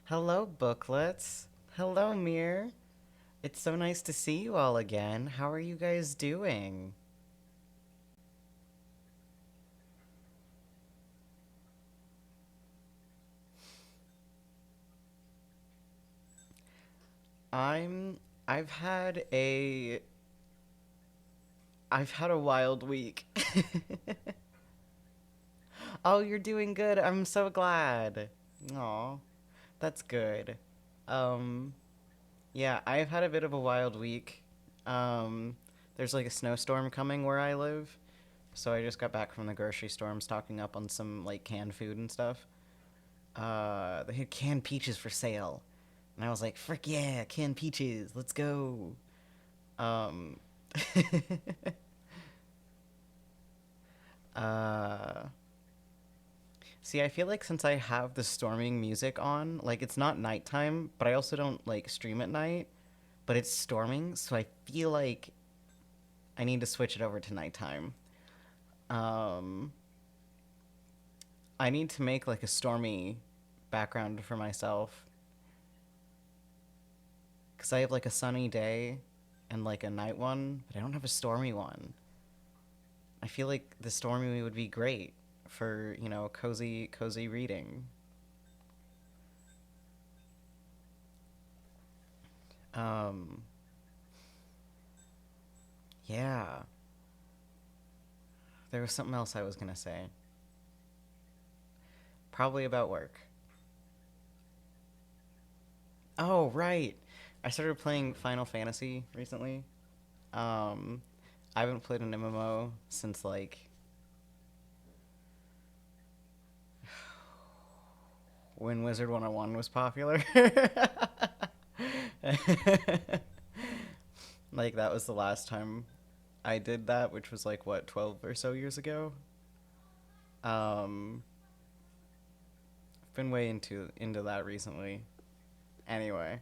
Hello, booklets. Hello, Mir. It's so nice to see you all again. How are you guys doing? I'm I've had a I've had a wild week. Oh, you're doing good. I'm so glad. Aw, that's good. Um, yeah, I've had a bit of a wild week. Um, there's like a snowstorm coming where I live, so I just got back from the grocery store. I'm stocking up on some like canned food and stuff. They had canned peaches for sale. And I was like, frick yeah, canned peaches, let's go. Um, uh, See, I feel like since I have the storming music on, like it's not nighttime, but I also don't like stream at night, but it's storming, so I feel like I need to switch it over to nighttime. Um, I need to make like a stormy background for myself because I have like a sunny day and like a night one, but I don't have a stormy one. I feel like the stormy would be great for, cozy reading. Um, yeah. There was something else I was gonna say. Probably about work. Oh, right. I started playing Final Fantasy recently. Um, I haven't played an MMO since like when Wizard 101 was popular. Like that was the last time I did that, which was like what, 12 or so years ago. Um, I've been way into that recently. Anyway,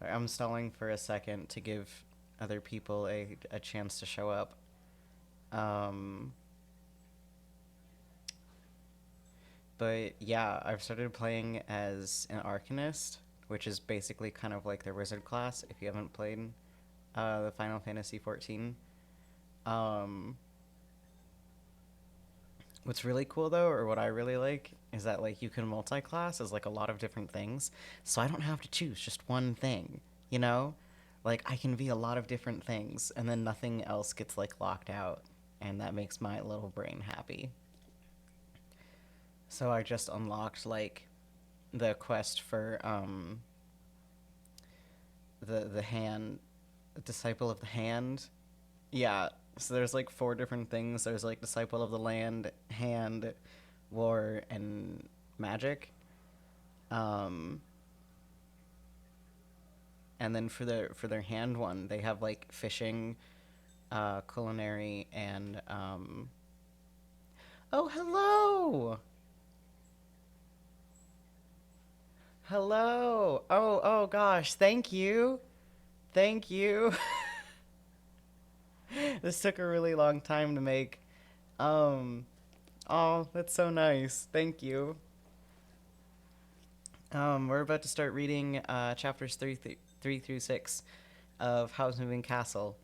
I'm stalling for a second to give other people a chance to show up. Um, but yeah, I've started playing as an Arcanist, which is basically kind of like their wizard class if you haven't played the Final Fantasy 14. Um, what's really cool though, or what I really like, is that like you can multi-class as like a lot of different things, so I don't have to choose just one thing. You know, like I can be a lot of different things, and then nothing else gets like locked out, and that makes my little brain happy. So I just unlocked like the quest for the hand, disciple of the hand. Yeah. So there's like four different things. There's like disciple of the land, hand, war, and magic. Um, and then for their hand one, they have like fishing, culinary, and oh hello, hello. Oh gosh, thank you, thank you. This took a really long time to make. Um, oh, that's so nice. Thank you. We're about to start reading chapters 3 through 6 of Howl's Moving Castle.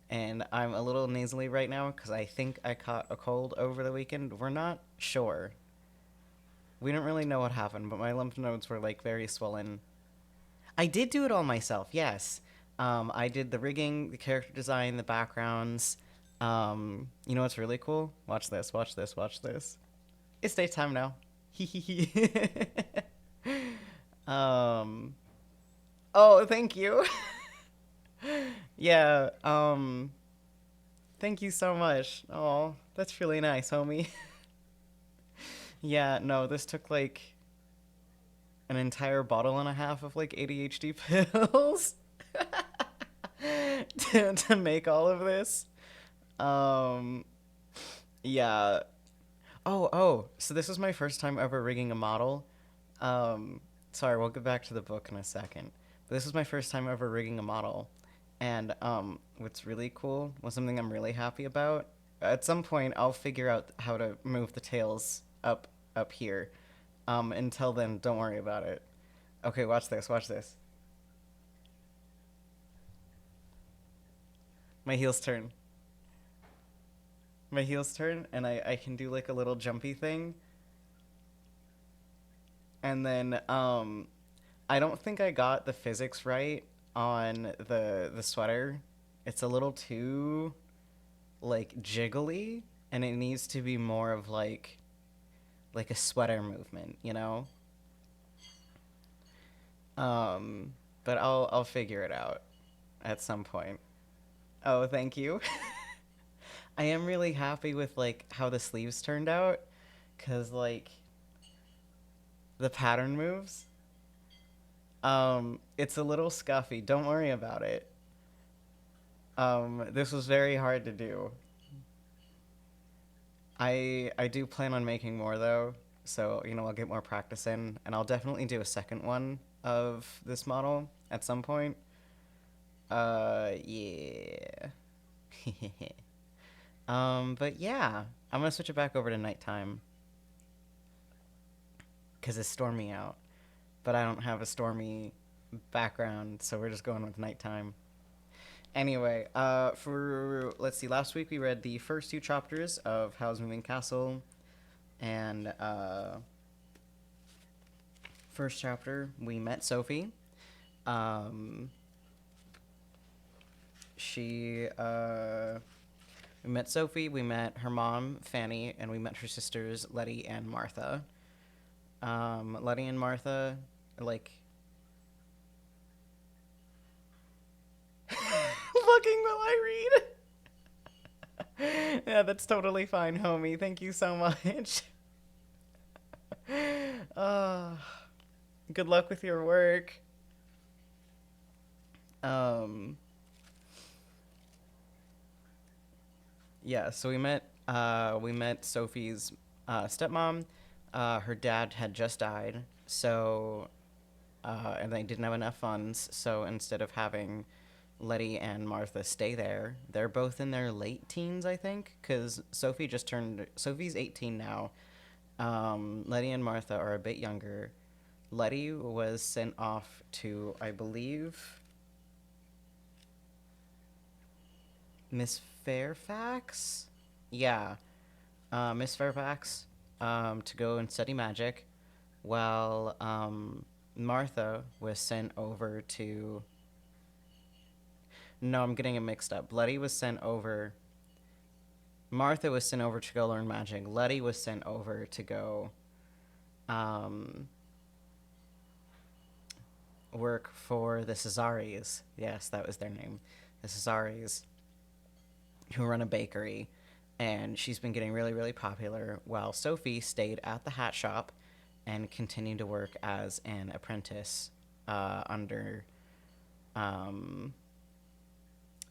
And I'm a little nasally right now because I think I caught a cold over the weekend. We're not sure. We don't really know what happened, but my lymph nodes were like very swollen. I did do it all myself, yes. I did the rigging, the character design, the backgrounds. You know what's really cool? Watch this, watch this, watch this. It's daytime now. um, oh, thank you. Yeah, thank you so much. Oh, that's really nice, homie. Yeah, no, this took like an entire bottle and a half of like ADHD pills to make all of this. Um, yeah. So this was my first time ever rigging a model. Sorry, we'll get back to the book in a second. But this was my first time ever rigging a model. And what's really cool was something I'm really happy about. At some point, I'll figure out how to move the tails up here. Until then, don't worry about it. Okay, watch this. Watch this. My heels turn. My heels turn, and I can do like a little jumpy thing. And then I don't think I got the physics right on the sweater. It's a little too like jiggly, and it needs to be more of like a sweater movement, you know? But I'll figure it out at some point. Oh, thank you. I am really happy with like how the sleeves turned out, cuz like the pattern moves. It's a little scuffy. Don't worry about it. This was very hard to do. I do plan on making more though, so I'll get more practice in, and I'll definitely do a second one of this model at some point. Yeah. But yeah, I'm gonna switch it back over to nighttime because it's stormy out, but I don't have a stormy background, so we're just going with nighttime. Anyway, for let's see, last week we read the first two chapters of Howl's Moving Castle, and first chapter we met Sophie. Um, she We met Sophie, we met her mom Fanny, and we met her sisters Letty and Martha. Letty and Martha are like looking while I read. Yeah, that's totally fine, homie. Thank you so much. uh, Good luck with your work. Um, yeah, so we met Sophie's stepmom. Her dad had just died, so and they didn't have enough funds. So instead of having Letty and Martha stay there, they're both in their late teens, I think, because Sophie's 18 now. Letty and Martha are a bit younger. Letty was sent off to, I believe, Miss Fairfax? Yeah, Miss Fairfax, to go and study magic, while Martha was sent over to. No, I'm getting it mixed up. Letty was sent over. Martha was sent over to go learn magic. Letty was sent over to go um, work for the Cesares. Yes, that was their name. The Cesares, who run a bakery. And she's been getting really, really popular, while Sophie stayed at the hat shop and continued to work as an apprentice under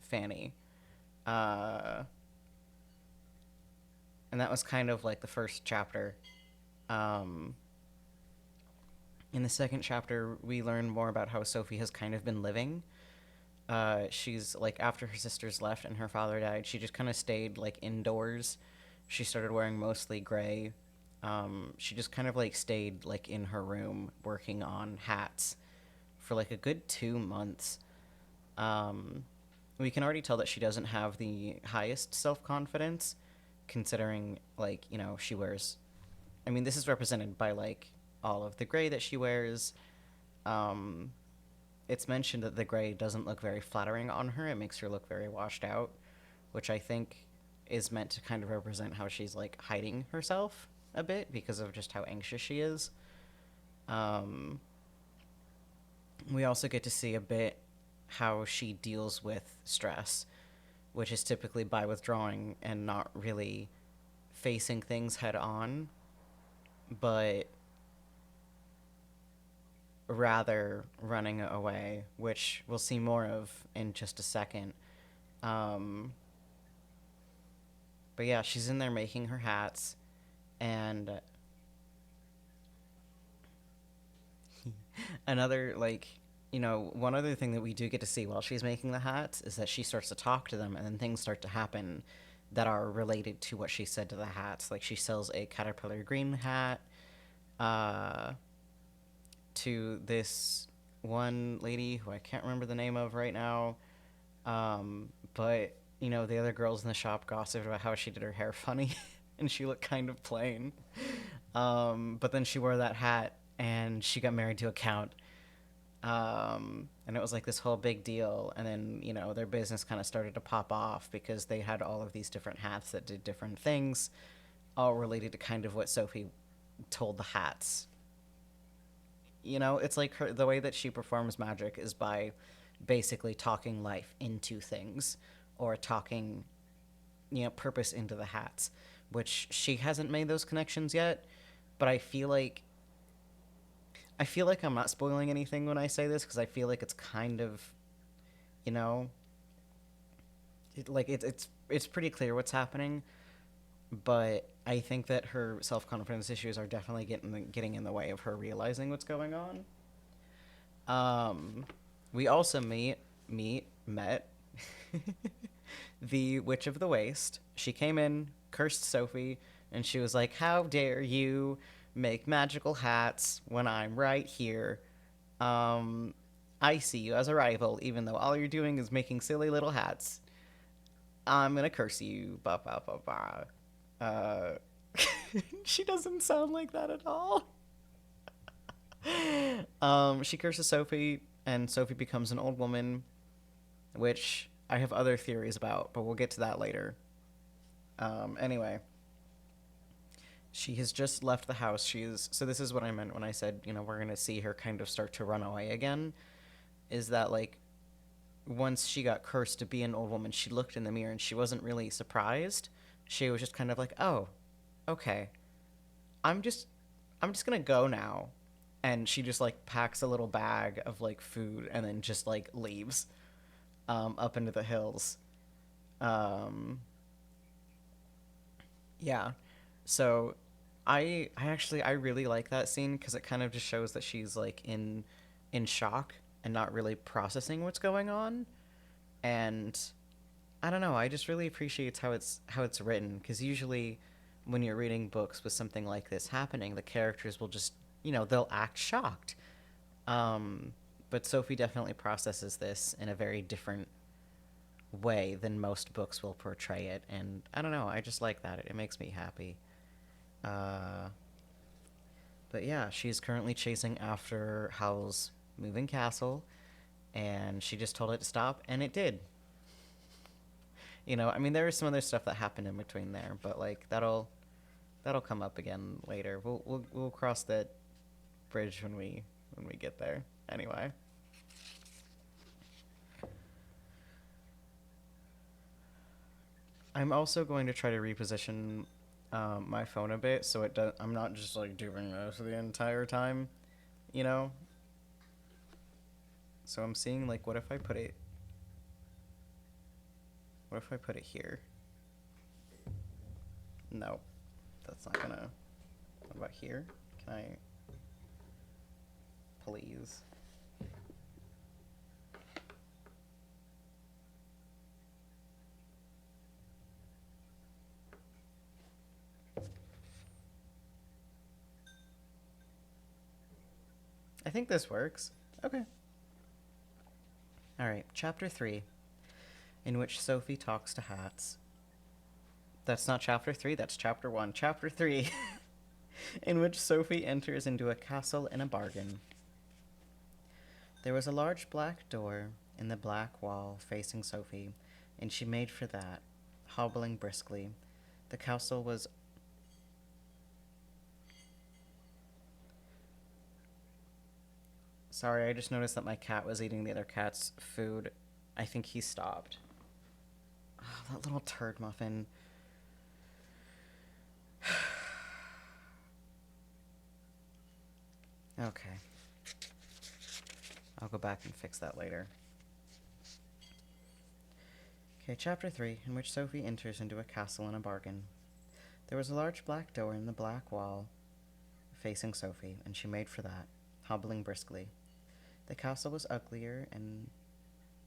Fanny. Uh, and that was kind of like the first chapter. Um, in the second chapter, we learn more about how Sophie has kind of been living. She's like, after her sisters left and her father died, she just kind of stayed like indoors. She started wearing mostly gray. She just kind of like stayed like in her room working on hats for like a good 2 months. We can already tell that she doesn't have the highest self-confidence, considering like she wears. I mean, this is represented by like all of the gray that she wears. It's mentioned that the gray doesn't look very flattering on her. It makes her look very washed out, which I think is meant to kind of represent how she's like hiding herself a bit because of just how anxious she is. We also get to see a bit how she deals with stress, which is typically by withdrawing and not really facing things head on, but rather running away, which we'll see more of in just a second. But yeah, she's in there making her hats, and another one other thing that we do get to see while she's making the hats is that she starts to talk to them, and then things start to happen that are related to what she said to the hats. Like she sells a caterpillar green hat. to this one lady who I can't remember the name of right now. But the other girls in the shop gossiped about how she did her hair funny, and she looked kind of plain. But then she wore that hat, and she got married to a count. And it was like this whole big deal. And then their business kind of started to pop off because they had all of these different hats that did different things, all related to kind of what Sophie told the hats. It's like the way that she performs magic is by basically talking life into things, or talking purpose into the hats, which she hasn't made those connections yet. But I feel like I'm not spoiling anything when I say this, because I feel like it's kind of, you know it's pretty clear what's happening. But I think that her self-confidence issues are definitely getting in the way of her realizing what's going on. We also met the Witch of the Waste. She came in, cursed Sophie, and she was like, "How dare you make magical hats when I'm right here? I see you as a rival, even though all you're doing is making silly little hats. I'm gonna curse you." Ba ba ba ba. She doesn't sound like that at all. She curses Sophie, and Sophie becomes an old woman, which I have other theories about, but we'll get to that later. Anyway, she has just left the house. So this is what I meant when I said, we're gonna see her kind of start to run away again. Is that, like, once she got cursed to be an old woman, she looked in the mirror and she wasn't really surprised. She was just kind of like, "Oh, okay. I'm just gonna go now." And she just, like, packs a little bag of, like, food and then just, like, leaves up into the hills. Yeah. So I really like that scene, because it kind of just shows that she's, like, in shock and not really processing what's going on. And I don't know, I just really appreciate how it's written, because usually when you're reading books with something like this happening, the characters will just, they'll act shocked. But Sophie definitely processes this in a very different way than most books will portray it, and I don't know, I just like that. It makes me happy. Uh, but yeah, she's currently chasing after Howl's moving castle, and she just told it to stop, and it did. I mean, there is some other stuff that happened in between there, but, like, that'll come up again later. We'll cross that bridge when we get there. Anyway. I'm also going to try to reposition my phone a bit, so I'm not just, like, doing this the entire time, you know. So I'm seeing, like, what if I put it here? No, that's not gonna. What about here? Can I please? I think this works. Okay. All right, chapter 3, in which Sophie talks to hats. That's not chapter 3, that's chapter 1. Chapter 3, in which Sophie enters into a castle in a bargain. There was a large black door in the black wall facing Sophie, and she made for that, hobbling briskly. The castle was... Sorry, I just noticed that my cat was eating the other cat's food. I think he stopped. Oh, that little turd muffin. Okay. I'll go back and fix that later. Okay, chapter 3, in which Sophie enters into a castle in a bargain. There was a large black door in the black wall facing Sophie, and she made for that, hobbling briskly. The castle was uglier and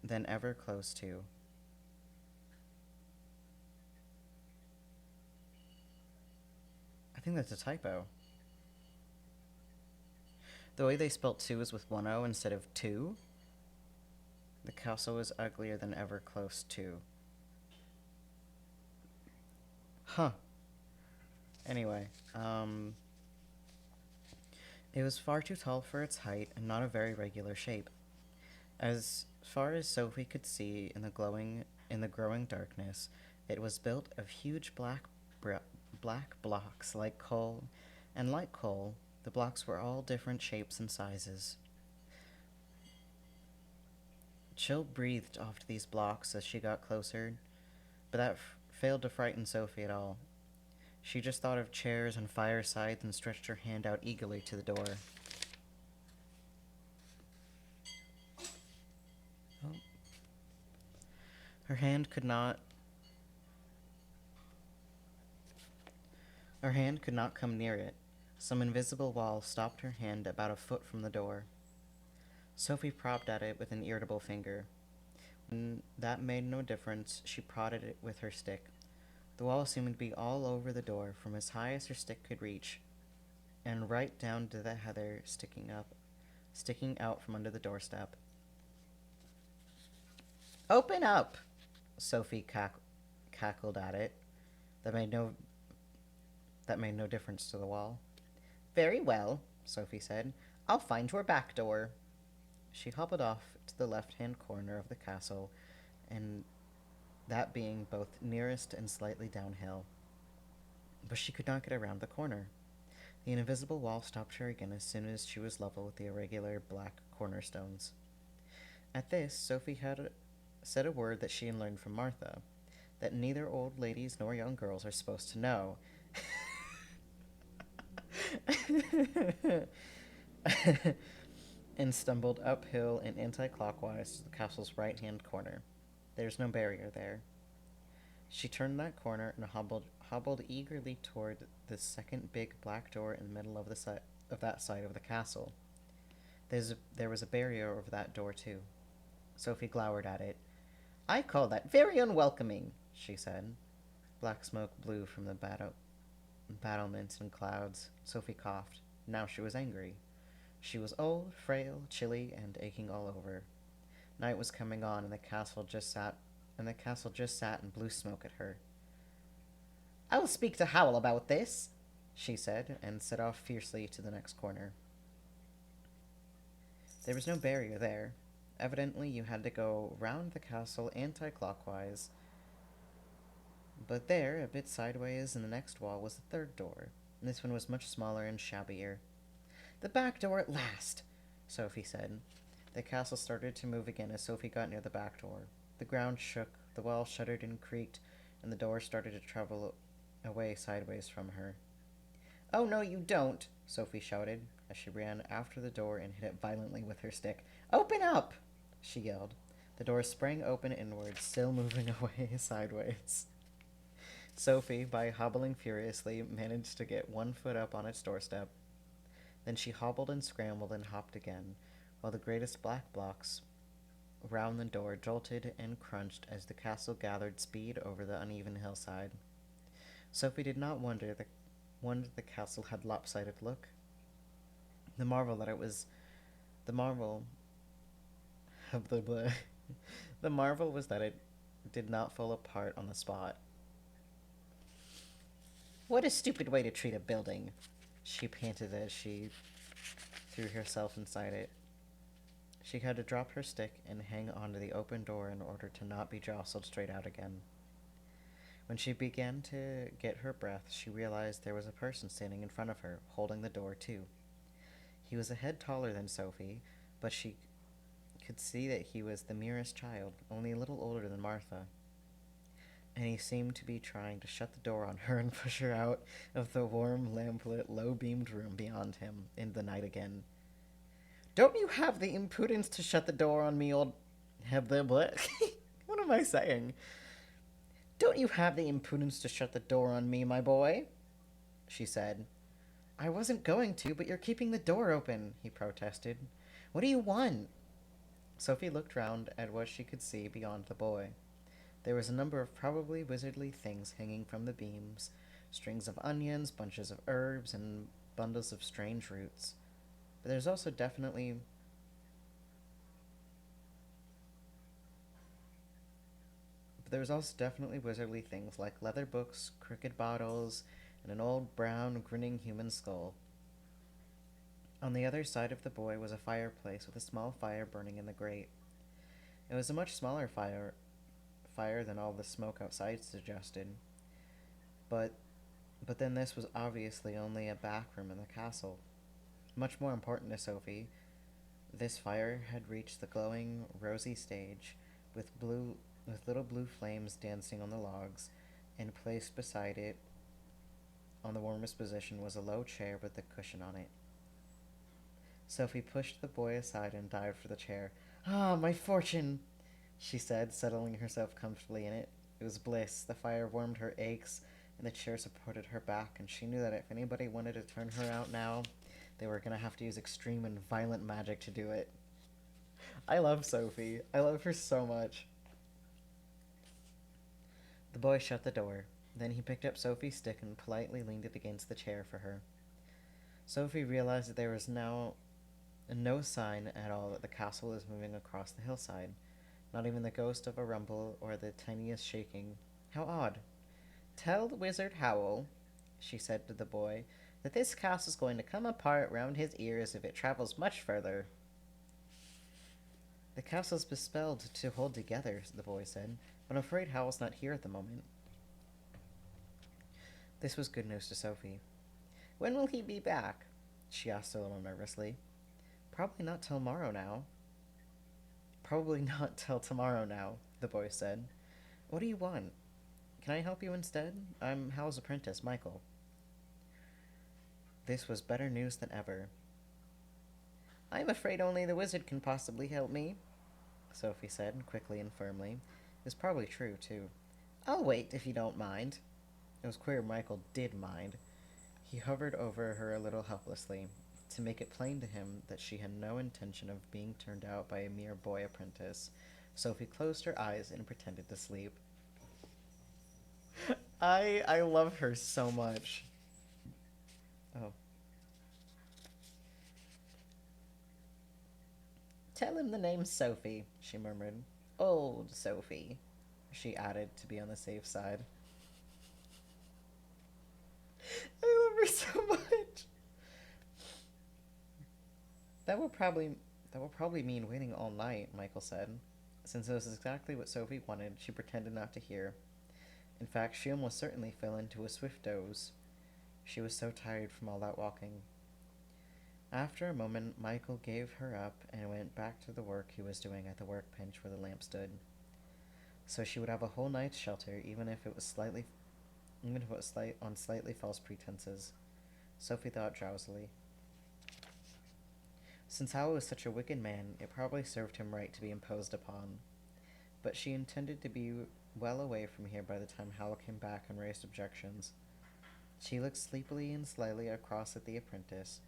than ever close to. I think that's a typo. The way they spelt two is with one O instead of two. The castle was uglier than ever close to. Huh. Anyway, it was far too tall for its height and not a very regular shape. As far as Sophie could see in the growing darkness, it was built of huge black blocks like coal, and like coal, the blocks were all different shapes and sizes. Chill breathed off these blocks as she got closer, but that failed to frighten Sophie at all. She just thought of chairs and firesides and stretched her hand out eagerly to the door. Oh. Her hand could not come near it. Some invisible wall stopped her hand about a foot from the door. Sophie prodded at it with an irritable finger. When that made no difference, she prodded it with her stick. The wall seemed to be all over the door, from as high as her stick could reach, and right down to the heather sticking out from under the doorstep. "Open up!" Sophie cackled at it. That made no difference to the wall. "Very well," Sophie said. "I'll find your back door." She hobbled off to the left-hand corner of the castle, and that being both nearest and slightly downhill. But she could not get around the corner. The invisible wall stopped her again as soon as she was level with the irregular black cornerstones. At this, Sophie had said a word that she had learned from Martha, that neither old ladies nor young girls are supposed to know. And stumbled uphill and anti-clockwise to the castle's right-hand corner. There's no barrier there. She turned that corner and hobbled eagerly toward the second big black door in the middle of that side of the castle. There was a barrier over that door, too. Sophie glowered at it. "I call that very unwelcoming," she said. Black smoke blew from the battlements and clouds. Sophie coughed. Now she was angry. She was old, frail, chilly, and aching all over. Night was coming on, and the castle just sat and blew smoke at her. "I'll speak to Howl about this," she said, and set off fiercely to the next corner. There was no barrier there. Evidently, you had to go round the castle anti-clockwise. But there, a bit sideways in the next wall, was the third door. And this one was much smaller and shabbier. "The back door at last," Sophie said. The castle started to move again as Sophie got near the back door. The ground shook, the wall shuddered and creaked, and the door started to travel away sideways from her. "Oh, no, you don't," Sophie shouted, as she ran after the door and hit it violently with her stick. "Open up!" she yelled. The door sprang open inwards, still moving away sideways. Sophie, by hobbling furiously, managed to get one foot up on its doorstep. Then she hobbled and scrambled and hopped again, while the greatest black blocks round the door jolted and crunched as the castle gathered speed over the uneven hillside. Sophie did not wonder that the castle had lopsided look. The marvel was that it did not fall apart on the spot. "What a stupid way to treat a building," she panted as she threw herself inside it. She had to drop her stick and hang onto the open door in order to not be jostled straight out again. When she began to get her breath, she realized there was a person standing in front of her, holding the door too. He was a head taller than Sophie, but she could see that he was the merest child, only a little older than Martha. And he seemed to be trying to shut the door on her and push her out of the warm, lamplit, low-beamed room beyond him into the night again. "Don't you have the impudence to shut the door on me, old... What am I saying? Don't you have the impudence to shut the door on me, my boy?" she said. "I wasn't going to, but you're keeping the door open," he protested. "What do you want?" Sophie looked round at what she could see beyond the boy. There was a number of probably wizardly things hanging from the beams, strings of onions, bunches of herbs, and bundles of strange roots. But there's also definitely but there was also definitely wizardly things like leather books, crooked bottles, and an old brown grinning human skull. On the other side of the boy was a fireplace with a small fire burning in the grate. It was a much smaller fire than all the smoke outside suggested, but but then this was obviously only a back room in the castle. Much more important to Sophie, this fire had reached the glowing, rosy stage with little blue flames dancing on the logs, and placed beside it on the warmest position was a low chair with a cushion on it. Sophie pushed the boy aside and dived for the chair. Ah, my fortune! She said, settling herself comfortably in it. It was bliss. The fire warmed her aches, and the chair supported her back, and she knew that if anybody wanted to turn her out now, they were going to have to use extreme and violent magic to do it. I love Sophie. I love her so much. The boy shut the door. Then he picked up Sophie's stick and politely leaned it against the chair for her. Sophie realized that there was now no sign at all that the castle was moving across the hillside. Not even the ghost of a rumble or the tiniest shaking. How odd. Tell the wizard Howl, she said to the boy, that this castle's going to come apart round his ears if it travels much further. The castle's bespelled to hold together, the boy said, but I'm afraid Howl's not here at the moment. This was good news to Sophie. When will he be back? She asked a little nervously. Probably not till tomorrow now. Probably not till tomorrow now, the boy said. What do you want? Can I help you instead? I'm Howl's apprentice, Michael. This was better news than ever. I'm afraid only the wizard can possibly help me, Sophie said, quickly and firmly. It was probably true, too. I'll wait, if you don't mind. It was queer Michael did mind. He hovered over her a little helplessly, to make it plain to him that she had no intention of being turned out by a mere boy apprentice. Sophie closed her eyes and pretended to sleep. I love her so much. Oh. Tell him the name's Sophie, she murmured. Old Sophie, she added to be on the safe side. I love her so much. That will probably mean waiting all night, Michael said. Since it was exactly what Sophie wanted, she pretended not to hear. In fact, she almost certainly fell into a swift doze. She was so tired from all that walking. After a moment, Michael gave her up and went back to the work he was doing at the workbench where the lamp stood. So she would have a whole night's shelter, even if it was on slightly false pretenses. Sophie thought drowsily. Since Howl was such a wicked man, it probably served him right to be imposed upon. But she intended to be well away from here by the time Howl came back and raised objections. She looked sleepily and slyly across at the apprentice.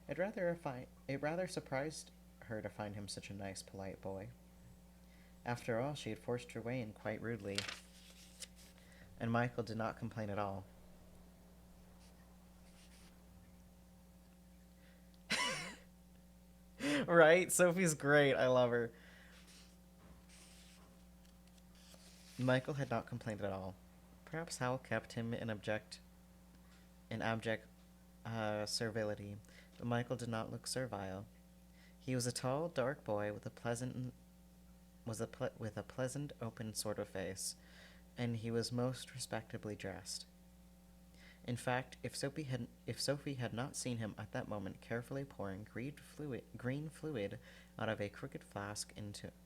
It rather surprised her to find him such a nice, polite boy. After all, she had forced her way in quite rudely, and Michael did not complain at all. Right? Sophie's great. I love her. Michael had not complained at all. Perhaps Howl kept him in abject servility, but Michael did not look servile. He was a tall, dark boy with a pleasant, open sort of face, and he was most respectably dressed. In fact, if Sophie had not seen him at that moment carefully pouring green fluid out of a crooked flask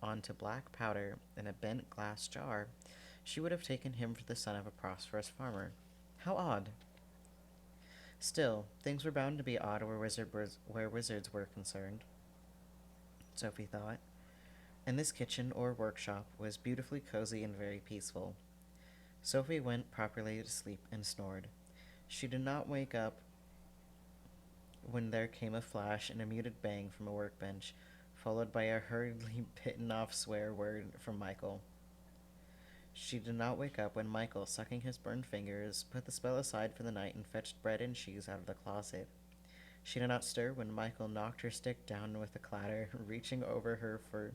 onto black powder in a bent glass jar, she would have taken him for the son of a prosperous farmer. How odd! Still, things were bound to be odd where wizards were concerned, Sophie thought. And this kitchen or workshop was beautifully cozy and very peaceful. Sophie went properly to sleep and snored. She did not wake up when there came a flash and a muted bang from a workbench, followed by a hurriedly bitten off swear word from Michael. She did not wake up when Michael, sucking his burned fingers, put the spell aside for the night and fetched bread and cheese out of the closet. She did not stir when Michael knocked her stick down with a clatter, reaching over her for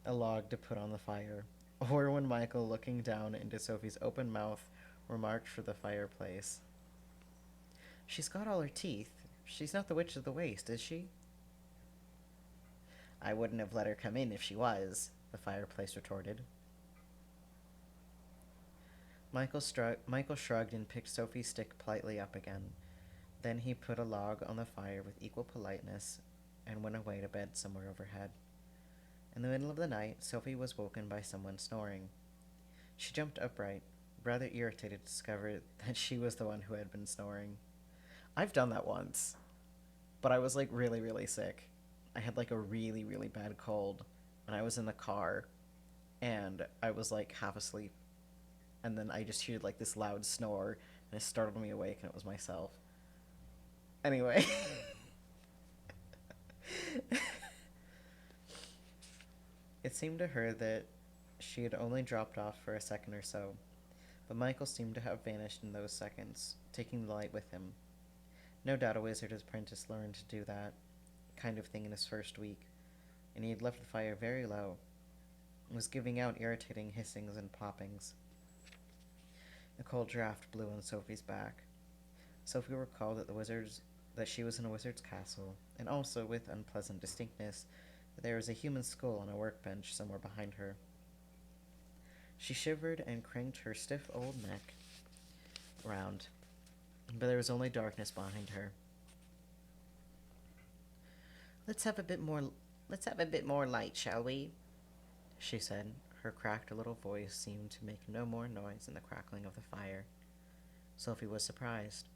a log to put on the fire, or when Michael, looking down into Sophie's open mouth, remarked for the fireplace. She's got all her teeth. She's not the Witch of the Waste, is she? I wouldn't have let her come in if she was, the fireplace retorted. Michael shrugged and picked Sophie's stick politely up again. Then he put a log on the fire with equal politeness and went away to bed somewhere overhead. In the middle of the night, Sophie was woken by someone snoring. She jumped upright, rather irritated to discover that she was the one who had been snoring. I've done that once, but I was like really, really sick. I had like a really, really bad cold, and I was in the car, and I was like half asleep, and then I just heard like this loud snore, and it startled me awake, and it was myself. Anyway. It seemed to her that she had only dropped off for a second or so, but Michael seemed to have vanished in those seconds, taking the light with him. No doubt a wizard apprentice learned to do that kind of thing in his first week, and he had left the fire very low, and was giving out irritating hissings and poppings. A cold draft blew on Sophie's back. Sophie recalled that she was in a wizard's castle, and also, with unpleasant distinctness, that there was a human skull on a workbench somewhere behind her. She shivered and craned her stiff old neck round, but there was only darkness behind her. Let's have a bit more light, shall we? She said. Her cracked little voice seemed to make no more noise than the crackling of the fire. Sophie was surprised.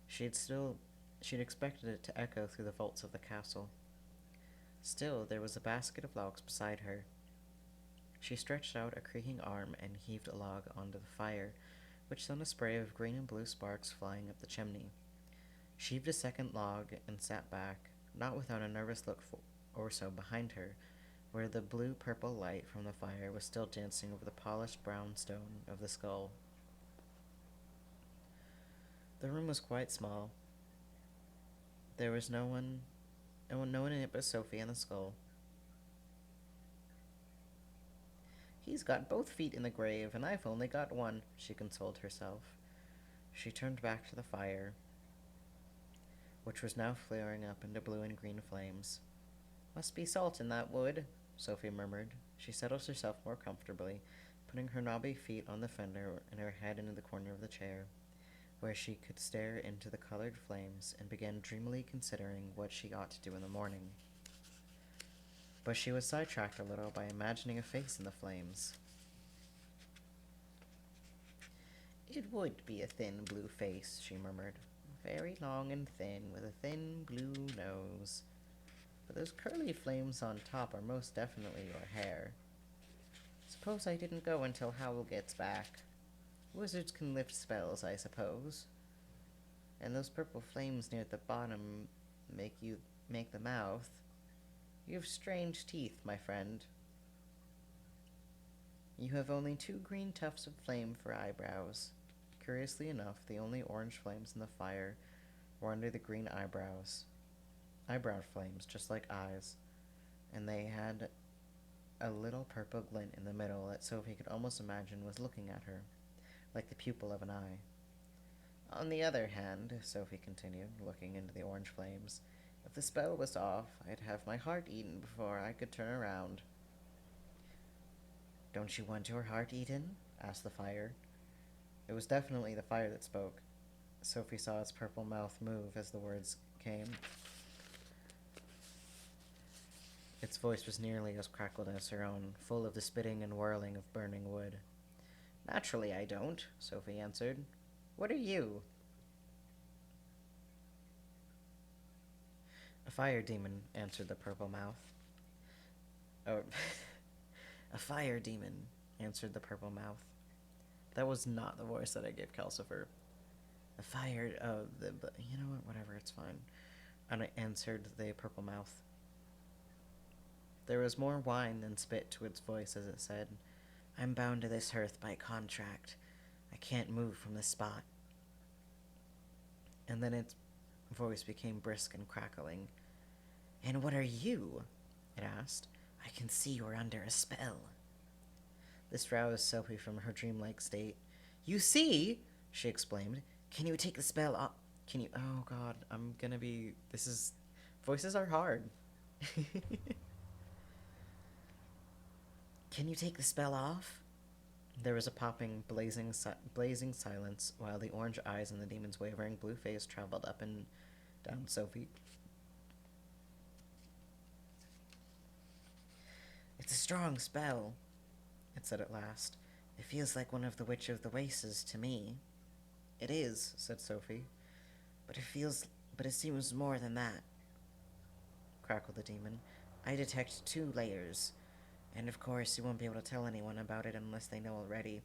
She'd expected it to echo through the vaults of the castle. Still, there was a basket of logs beside her. She stretched out a creaking arm and heaved a log onto the fire, which sent a spray of green and blue sparks flying up the chimney. She heaved a second log and sat back, not without a nervous look or so behind her, where the blue-purple light from the fire was still dancing over the polished brown stone of the skull. The room was quite small. There was no one in it but Sophie and the skull. He's got both feet in the grave, and I've only got one, she consoled herself. She turned back to the fire, which was now flaring up into blue and green flames. Must be salt in that wood, Sophie murmured. She settled herself more comfortably, putting her knobby feet on the fender and her head into the corner of the chair, where she could stare into the colored flames, and began dreamily considering what she ought to do in the morning. But she was sidetracked a little by imagining a face in the flames. It would be a thin blue face, she murmured. Very long and thin, with a thin blue nose. But those curly flames on top are most definitely your hair. Suppose I didn't go until Howl gets back. Wizards can lift spells, I suppose. And those purple flames near the bottom make the mouth. You have strange teeth, my friend. You have only 2 green tufts of flame for eyebrows. Curiously enough, the only orange flames in the fire were under the green eyebrows. Eyebrow flames, just like eyes, and they had a little purple glint in the middle that Sophie could almost imagine was looking at her, like the pupil of an eye. On the other hand, Sophie continued, looking into the orange flames, if the spell was off, I'd have my heart eaten before I could turn around. Don't you want your heart eaten? Asked the fire. It was definitely the fire that spoke. Sophie saw its purple mouth move as the words came. Its voice was nearly as crackled as her own, full of the spitting and whirling of burning wood. Naturally I don't, Sophie answered. What are you? A fire demon, answered the purple mouth. Oh, a fire demon, answered the purple mouth. That was not the voice that I gave Calcifer. You know what, whatever, it's fine. And I answered the purple mouth. There was more whine than spit to its voice as it said, I'm bound to this hearth by contract. I can't move from this spot. And then its voice became brisk and crackling. "And what are you?" it asked. "I can see you're under a spell." This roused Sophie from her dreamlike state. "You see?" she exclaimed. "Can you take the spell off? Can you... Oh, God, I'm gonna be... This is... Voices are hard. "Can you take the spell off?" There was a popping, blazing silence, while the orange eyes in the demon's wavering blue face traveled up and down Sophie. "It's a strong spell," it said at last. "It feels like one of the Witch of the Wastes to me." "It is," said Sophie. But it seems more than that," crackled the demon. "I detect 2 layers. And of course, you won't be able to tell anyone about it unless they know already."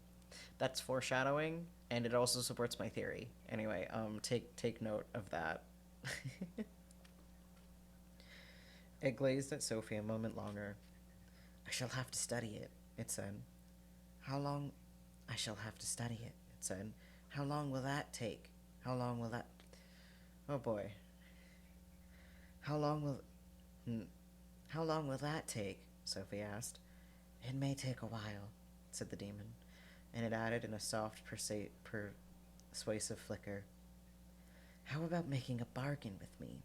That's foreshadowing, and it also supports my theory. Anyway, take note of that. It glazed at Sophie a moment longer. "I shall have to study it," it said. "How long?" "I shall have to study it," it said. "How long will that take? How long will that... Oh boy. How long will... How long will that take?" Sophie asked. "It may take a while," said the demon, and it added in a soft, persuasive flicker. "How about making a bargain with me?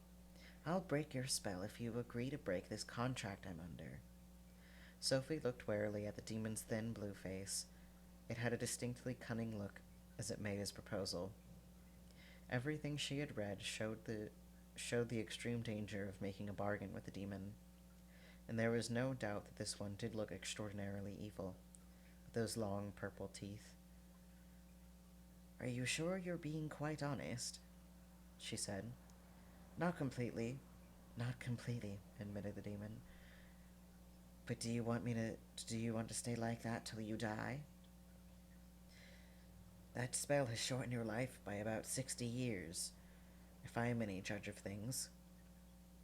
I'll break your spell if you agree to break this contract I'm under." Sophie looked warily at the demon's thin blue face. It had a distinctly cunning look as it made his proposal. Everything she had read showed the extreme danger of making a bargain with the demon, and there was no doubt that this one did look extraordinarily evil, with those long purple teeth. "Are you sure you're being quite honest?" she said. Not completely," admitted the demon. "But do you want to stay like that till you die?" "That spell has shortened your life by about 60 years, if I am any judge of things."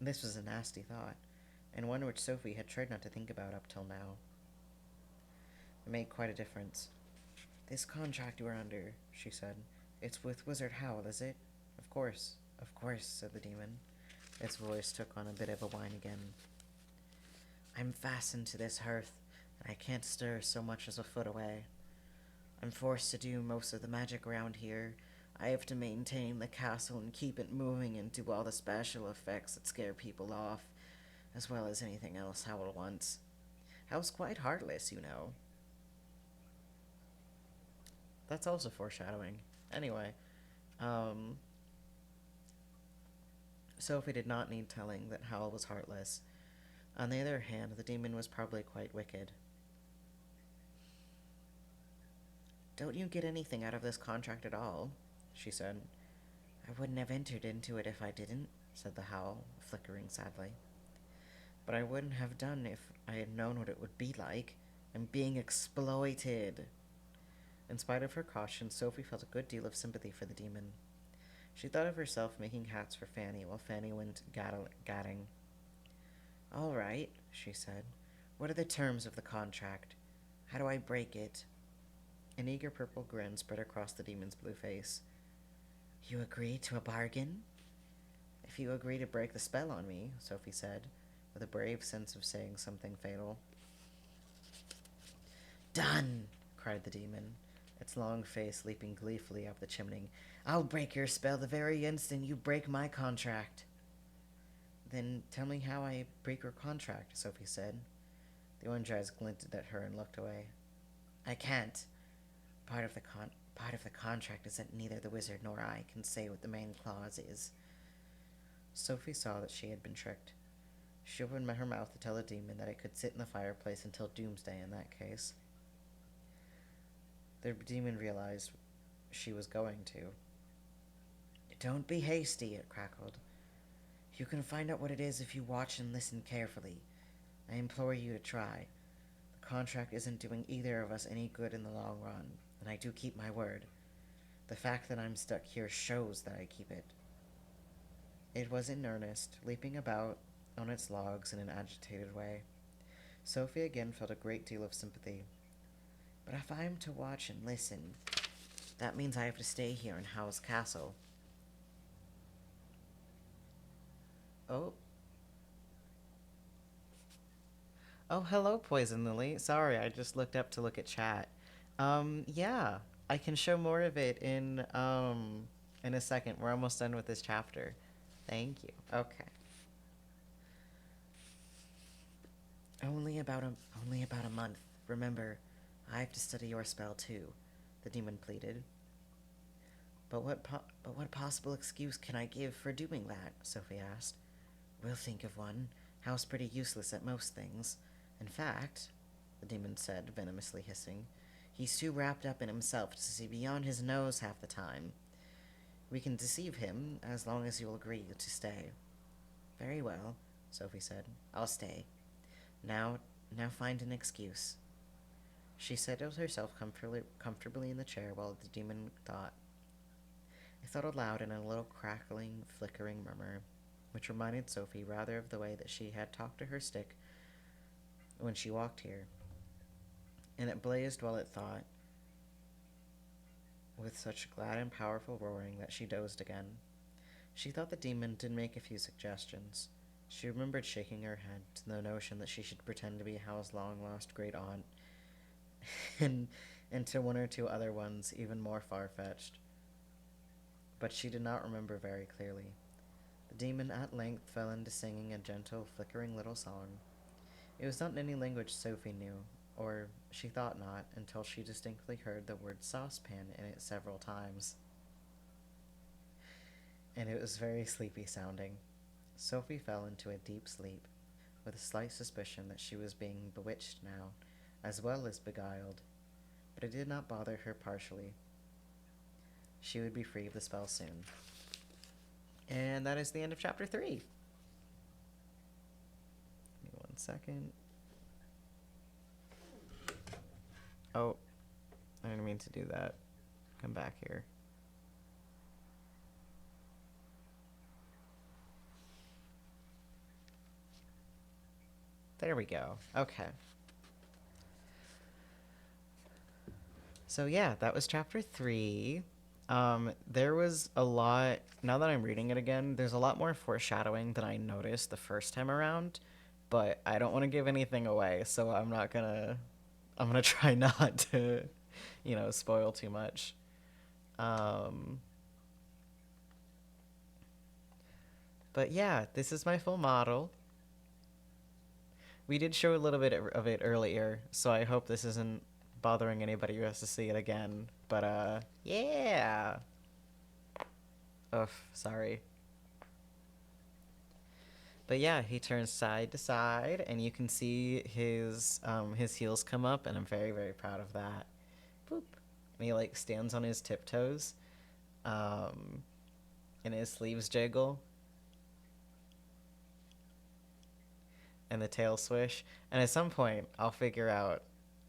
This was a nasty thought, and one which Sophie had tried not to think about up till now. It made quite a difference. "This contract we're under," she said. "It's with Wizard Howl, is it?" Of course," said the demon. Its voice took on a bit of a whine again. "I'm fastened to this hearth, and I can't stir so much as a foot away. I'm forced to do most of the magic around here. I have to maintain the castle and keep it moving and do all the special effects that scare people off, as well as anything else Howl wants. Howl's quite heartless, you know." That's also foreshadowing. Anyway, Sophie did not need telling that Howl was heartless. On the other hand, the demon was probably quite wicked. "Don't you get anything out of this contract at all?" she said. "I wouldn't have entered into it if I didn't," said the Howl, flickering sadly. "But I wouldn't have done if I had known what it would be like. I'm being exploited." In spite of her caution, Sophie felt a good deal of sympathy for the demon. She thought of herself making hats for Fanny while Fanny went gadding. "All right," she said. "What are the terms of the contract? How do I break it?" An eager purple grin spread across the demon's blue face. "You agree to a bargain?" "If you agree to break the spell on me," Sophie said, with a brave sense of saying something fatal. "Done!" cried the demon, its long face leaping gleefully up the chimney. "I'll break your spell the very instant you break my contract." "Then tell me how I break your contract," Sophie said. The orange eyes glinted at her and looked away. "I can't. Part of the contract is that neither the wizard nor I can say what the main clause is." Sophie saw that she had been tricked. She opened her mouth to tell the demon that it could sit in the fireplace until doomsday in that case. The demon realized she was going to. "Don't be hasty," it crackled. "You can find out what it is if you watch and listen carefully. I implore you to try. The contract isn't doing either of us any good in the long run, and I do keep my word. The fact that I'm stuck here shows that I keep it." It was in earnest, leaping about on its logs in an agitated way. Sophie again felt a great deal of sympathy. "But if I am to watch and listen, that means I have to stay here in Howl's castle." Oh. Oh, hello, Poison Lily. Sorry, I just looked up to look at chat. Yeah, I can show more of it in a second. We're almost done with this chapter. Thank you. Okay. Only about a month. Remember, I have to study your spell too, the demon pleaded. But what possible excuse can I give for doing that? Sophie asked. We'll think of one. How's pretty useless at most things. In fact, the demon said, venomously hissing, he's too wrapped up in himself to see beyond his nose half the time. We can deceive him as long as you'll agree to stay. Very well, Sophie said. I'll stay. Now find an excuse. She settled herself comfortably in the chair while the demon thought. He thought aloud in a little crackling, flickering murmur, which reminded Sophie rather of the way that she had talked to her stick when she walked here. And it blazed while it thought, with such glad and powerful roaring that she dozed again. She thought the demon did make a few suggestions. She remembered shaking her head to the notion that she should pretend to be Howl's long-lost great-aunt, and to one or two other ones even more far-fetched. But she did not remember very clearly. The demon at length fell into singing a gentle, flickering little song. It was not in any language Sophie knew, or she thought not, until she distinctly heard the word saucepan in it several times. And it was very sleepy sounding. Sophie fell into a deep sleep, with a slight suspicion that she was being bewitched now, as well as beguiled. But it did not bother her partially. She would be free of the spell soon. And that is the end of chapter 3. Give me 1 second. Oh, I didn't mean to do that. Come back here. There we go. Okay. So yeah, that was chapter 3. There was a lot, now that I'm reading it again, there's a lot more foreshadowing than I noticed the first time around, but I don't want to give anything away, so I'm gonna try not to, spoil too much. But yeah, this is my full model. We did show a little bit of it earlier, so I hope this isn't bothering anybody who has to see it again. But, yeah. Ugh, sorry. But yeah, he turns side to side, and you can see his heels come up, and I'm very, very proud of that. Boop. And he, stands on his tiptoes, and his sleeves jiggle. And the tail swish. And at some point, I'll figure out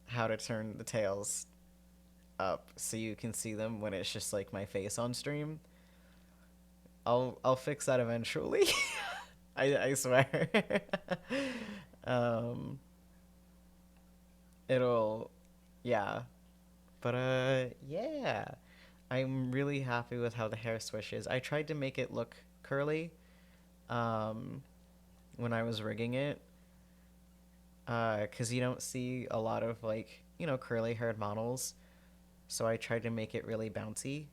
how to turn the tails up so you can see them when it's just my face on stream. I'll fix that eventually. I swear. Yeah. But yeah. I'm really happy with how the hair swishes. I tried to make it look curly when I was rigging it. Because you don't see a lot of curly haired models, so I tried to make it really bouncy.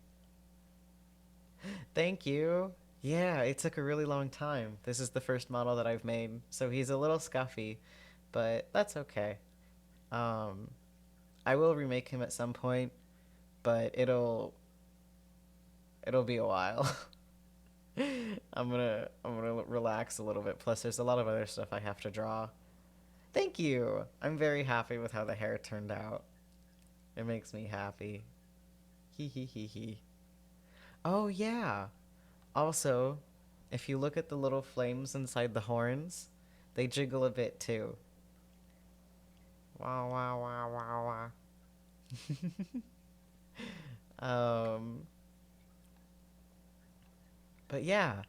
Thank you. Yeah, it took a really long time. This is the first model that I've made, so he's a little scuffy, but that's okay. I will remake him at some point, but it'll be a while. I'm gonna relax a little bit. Plus, there's a lot of other stuff I have to draw. Thank you. I'm very happy with how the hair turned out. It makes me happy. Hee hee hee hee. Oh, yeah. Also, if you look at the little flames inside the horns, they jiggle a bit too. Wow, wow, wow, wow, wow. But yeah.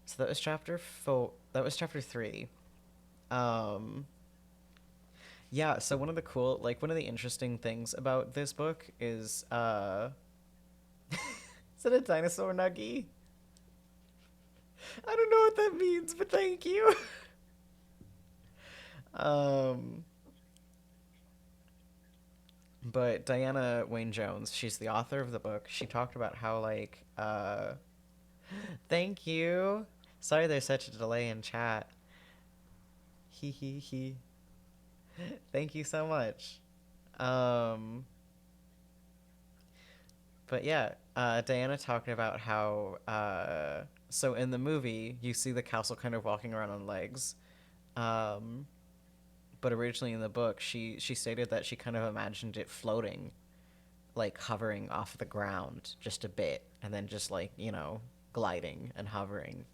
So that was chapter 4. That was chapter 3. Yeah, so one of the interesting things about this book is, is it a dinosaur nuggie? I don't know what that means, but thank you. um, but Diana Wayne Jones, she's the author of the book. She talked about how thank you. Sorry, there's such a delay in chat. He he he. Thank you so much. Um, but yeah, Diana talking about how so in the movie you see the castle kind of walking around on legs. Um, but originally in the book, she stated that she kind of imagined it floating, like hovering off the ground just a bit, and then just like gliding and hovering.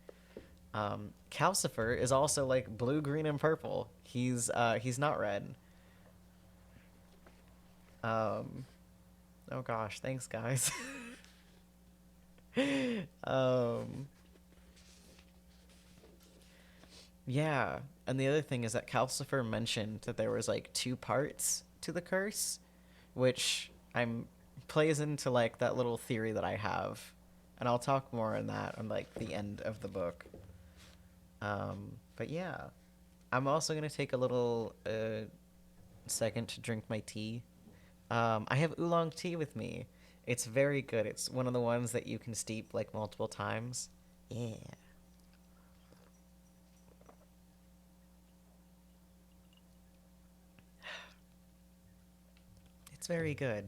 Calcifer is also like blue, green, and purple. He's not red. Um, oh gosh, thanks guys. um, yeah, and the other thing is that Calcifer mentioned that there was like two parts to the curse, which I'm plays into like that little theory that I have, and I'll talk more on that on like the end of the book. But yeah, I'm also gonna take a little second to drink my tea. I have oolong tea with me. It's very good. It's one of the ones that you can steep like multiple times. Yeah. It's very good.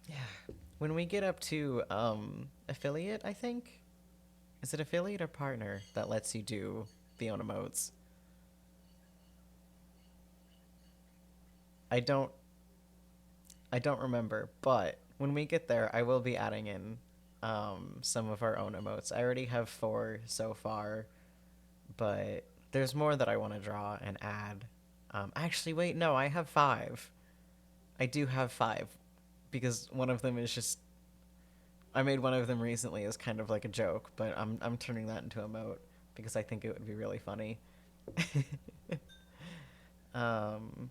Yeah. When we get up to affiliate, I think. Is it affiliate or partner that lets you do the own emotes? I don't I don't remember, but when we get there, I will be adding in some of our own emotes. I already have 4 so far, but there's more that I want to draw and add. Actually, wait, no, I have 5. I do have 5 because one of them is just I made one of them recently as kind of like a joke, but I'm turning that into a emote because I think it would be really funny. um,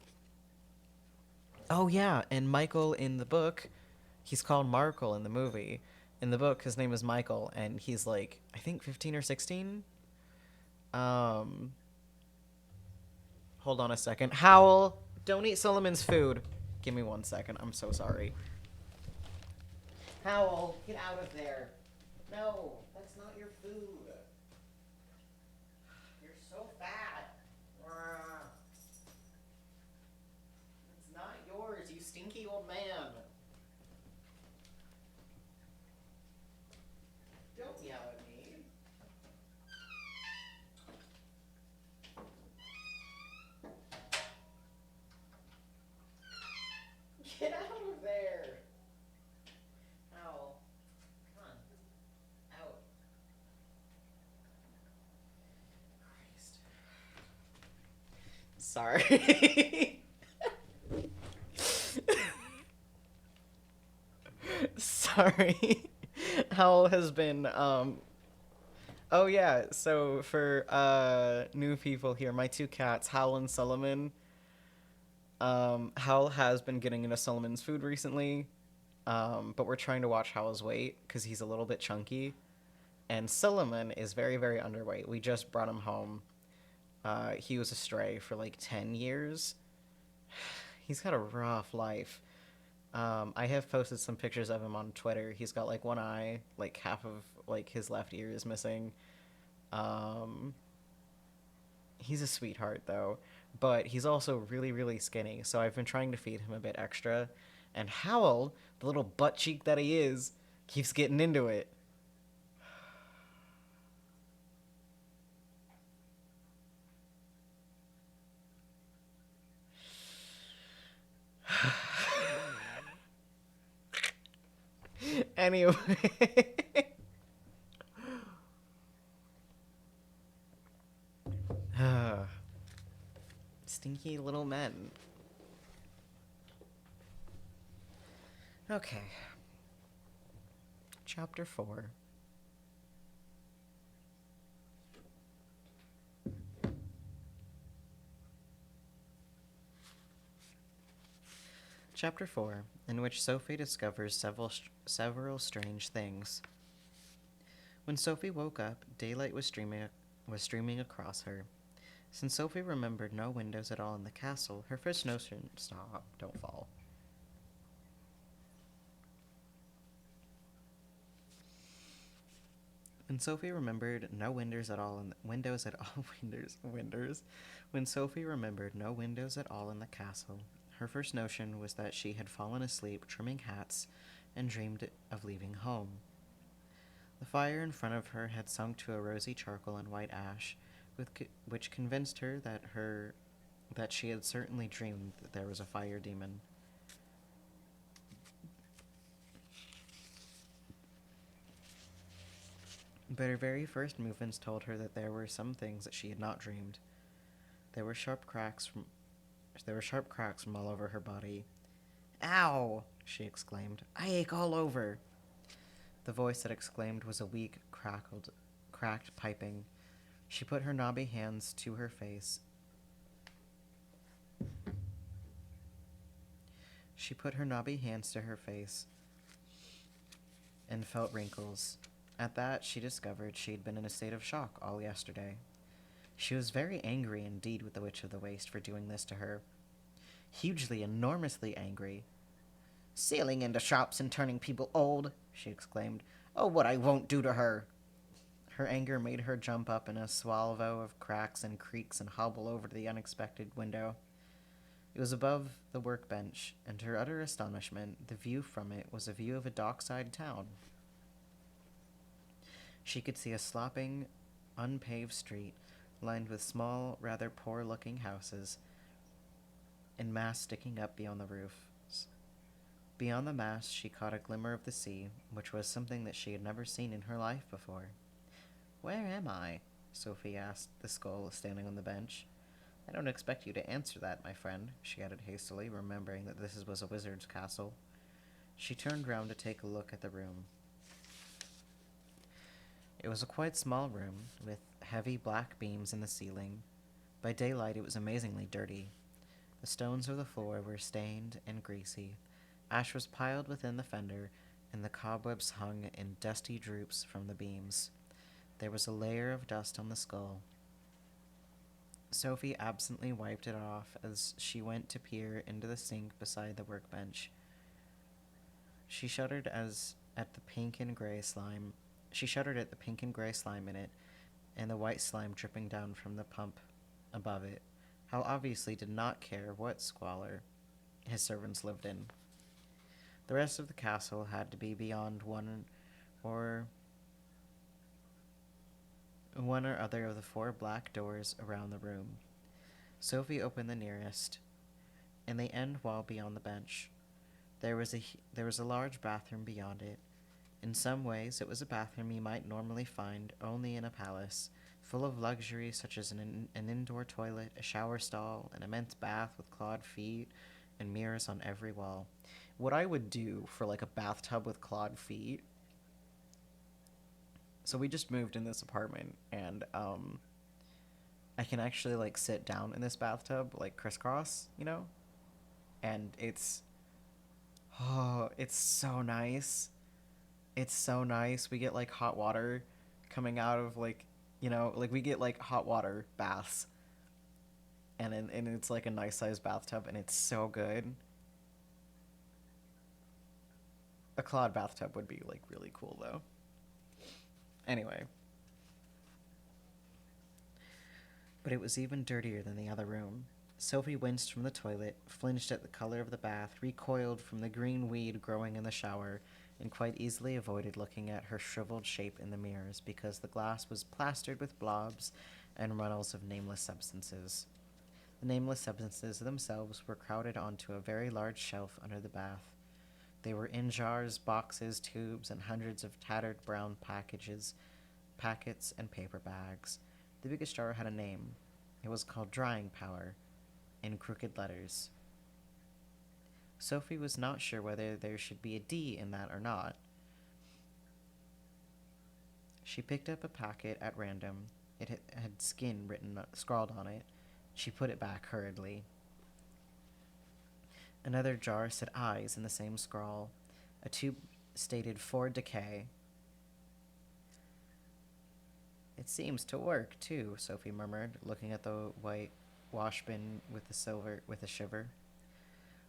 oh yeah, and Michael in the book, he's called Markle in the movie. In the book, his name is Michael, and he's like I think 15 or 16. Um, hold on a second. Howl, don't eat Solomon's food. Give me 1 second. I'm so sorry. Howl, get out of there. No, that's not your food. You're so fat. It's not yours, you stinky old man. Don't yell at me. Get out of there. Owl. Come on. Out. Christ. Sorry. Sorry. Howl has been oh yeah, so for new people here, my 2 cats, Howl and Solomon. Howl has been getting into Solomon's food recently. But we're trying to watch Howl's weight because he's a little bit chunky. And Solomon is very, very underweight. We just brought him home. He was a stray for like 10 years. He's got a rough life. I have posted some pictures of him on Twitter. He's got like one eye, like half of like his left ear is missing. Um, he's a sweetheart though, but he's also really, really skinny. So I've been trying to feed him a bit extra. And Howl, the little butt cheek that he is, keeps getting into it. Anyway. Stinky little men. Okay. Chapter 4. Chapter 4, in which Sophie discovers several strange things. When Sophie woke up, daylight was streaming across her. Since Sophie remembered no windows at all in the castle, her first notion... Stop, don't fall. When Sophie remembered no windows at all in When Sophie remembered no windows at all in the castle, her first notion was that she had fallen asleep trimming hats and dreamed of leaving home. The fire in front of her had sunk to a rosy charcoal and white ash, which convinced her that she had certainly dreamed that there was a fire demon. But her very first movements told her that there were some things that she had not dreamed. There were sharp cracks from all over her body. "Ow!" she exclaimed. "I ache all over." The voice that exclaimed was a weak, cracked piping. She put her knobby hands to her face. And felt wrinkles. At that, she discovered she had been in a state of shock all yesterday. She was very angry indeed with the Witch of the Waste for doing this to her. Hugely, enormously angry. "Sailing into shops and turning people old," she exclaimed. "Oh, what I won't do to her!" Her anger made her jump up in a swallow of cracks and creaks and hobble over to the unexpected window. It was above the workbench, and to her utter astonishment, the view from it was a view of a dockside town. She could see a slopping, unpaved street, lined with small, rather poor-looking houses, and masts sticking up beyond the roofs. Beyond the mast, she caught a glimmer of the sea, which was something that she had never seen in her life before. "Where am I?" Sophie asked the skull standing on the bench. "I don't expect you to answer that, my friend," she added hastily, remembering that this was a wizard's castle. She turned round to take a look at the room. It was a quite small room, with heavy black beams in the ceiling. By daylight it was amazingly dirty. The stones of the floor were stained and greasy. Ash was piled within the fender, and the cobwebs hung in dusty droops from the beams. There was a layer of dust on the skull. Sophie absently wiped it off as she went to peer into the sink beside the workbench. She shuddered at the pink and gray slime. She shuddered at the pink and gray slime in it, and the white slime dripping down from the pump above it. How obviously did not care what squalor his servants lived in. The rest of the castle had to be beyond one or other of the 4 black doors around the room. Sophie opened the nearest. In the end wall beyond the bench, there was a large bathroom beyond it. In some ways, it was a bathroom you might normally find only in a palace, full of luxuries such as an indoor toilet, a shower stall, an immense bath with clawed feet, and mirrors on every wall. What I would do for like a bathtub with clawed feet. So we just moved in this apartment, and I can actually like sit down in this bathtub, like crisscross, and it's so nice. It's so nice. We get like hot water coming out of like we get like hot water baths, and it's like a nice sized bathtub, and it's so good. A clawed bathtub would be like really cool though. Anyway, but it was even dirtier than the other room. Sophie winced from the toilet, flinched at the color of the bath, recoiled from the green weed growing in the shower, and quite easily avoided looking at her shriveled shape in the mirrors because the glass was plastered with blobs and runnels of nameless substances. The nameless substances themselves were crowded onto a very large shelf under the bath. They were in jars, boxes, tubes, and hundreds of tattered brown packets, and paper bags. The biggest jar had a name. It was called Drying Power, in crooked letters. Sophie was not sure whether there should be a D in that or not. She picked up a packet at random. It had skin scrawled on it. She put it back hurriedly. Another jar said eyes in the same scrawl. A tube stated for decay. It seems to work, too, Sophie murmured, looking at the white wash bin with a shiver.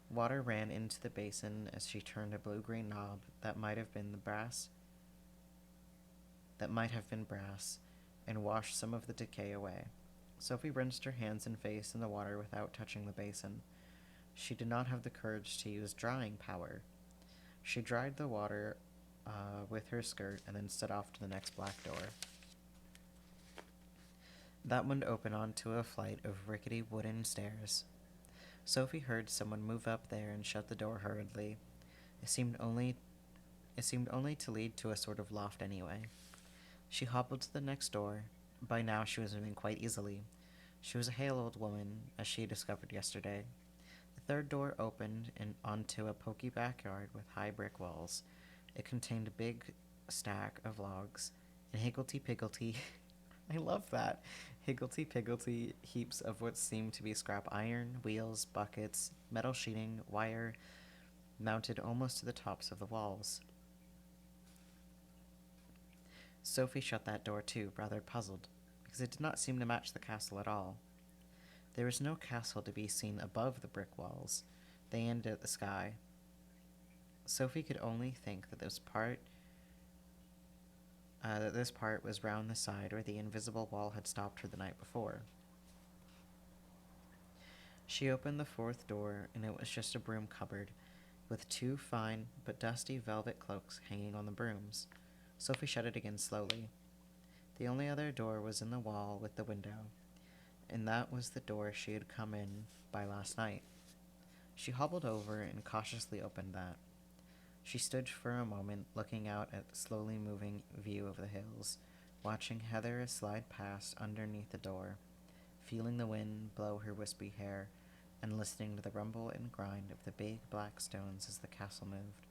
Water ran into the basin as she turned a blue-green knob that might have been brass, and washed some of the decay away. Sophie rinsed her hands and face in the water without touching the basin. She did not have the courage to use drying power. She dried the water with her skirt and then set off to the next black door. That one opened onto a flight of rickety wooden stairs. Sophie heard someone move up there and shut the door hurriedly. It seemed only to lead to a sort of loft anyway. She hobbled to the next door. By now she was moving quite easily. She was a hale old woman, as she discovered yesterday. The third door opened onto a poky backyard with high brick walls. It contained a big stack of logs and higgledy-piggledy I love that. Higgledy-piggledy heaps of what seemed to be scrap iron, wheels, buckets, metal sheeting, wire, mounted almost to the tops of the walls. Sophie shut that door too, rather puzzled, because it did not seem to match the castle at all. There was no castle to be seen above the brick walls. They ended at the sky. Sophie could only think that this part was round the side where the invisible wall had stopped her the night before. She opened the fourth door, and it was just a broom cupboard, with two fine but dusty velvet cloaks hanging on the brooms. Sophie shut it again slowly. The only other door was in the wall with the window, and that was the door she had come in by last night. She hobbled over and cautiously opened that. She stood for a moment, looking out at the slowly moving view of the hills, watching Heather slide past underneath the door, feeling the wind blow her wispy hair, and listening to the rumble and grind of the big black stones as the castle moved.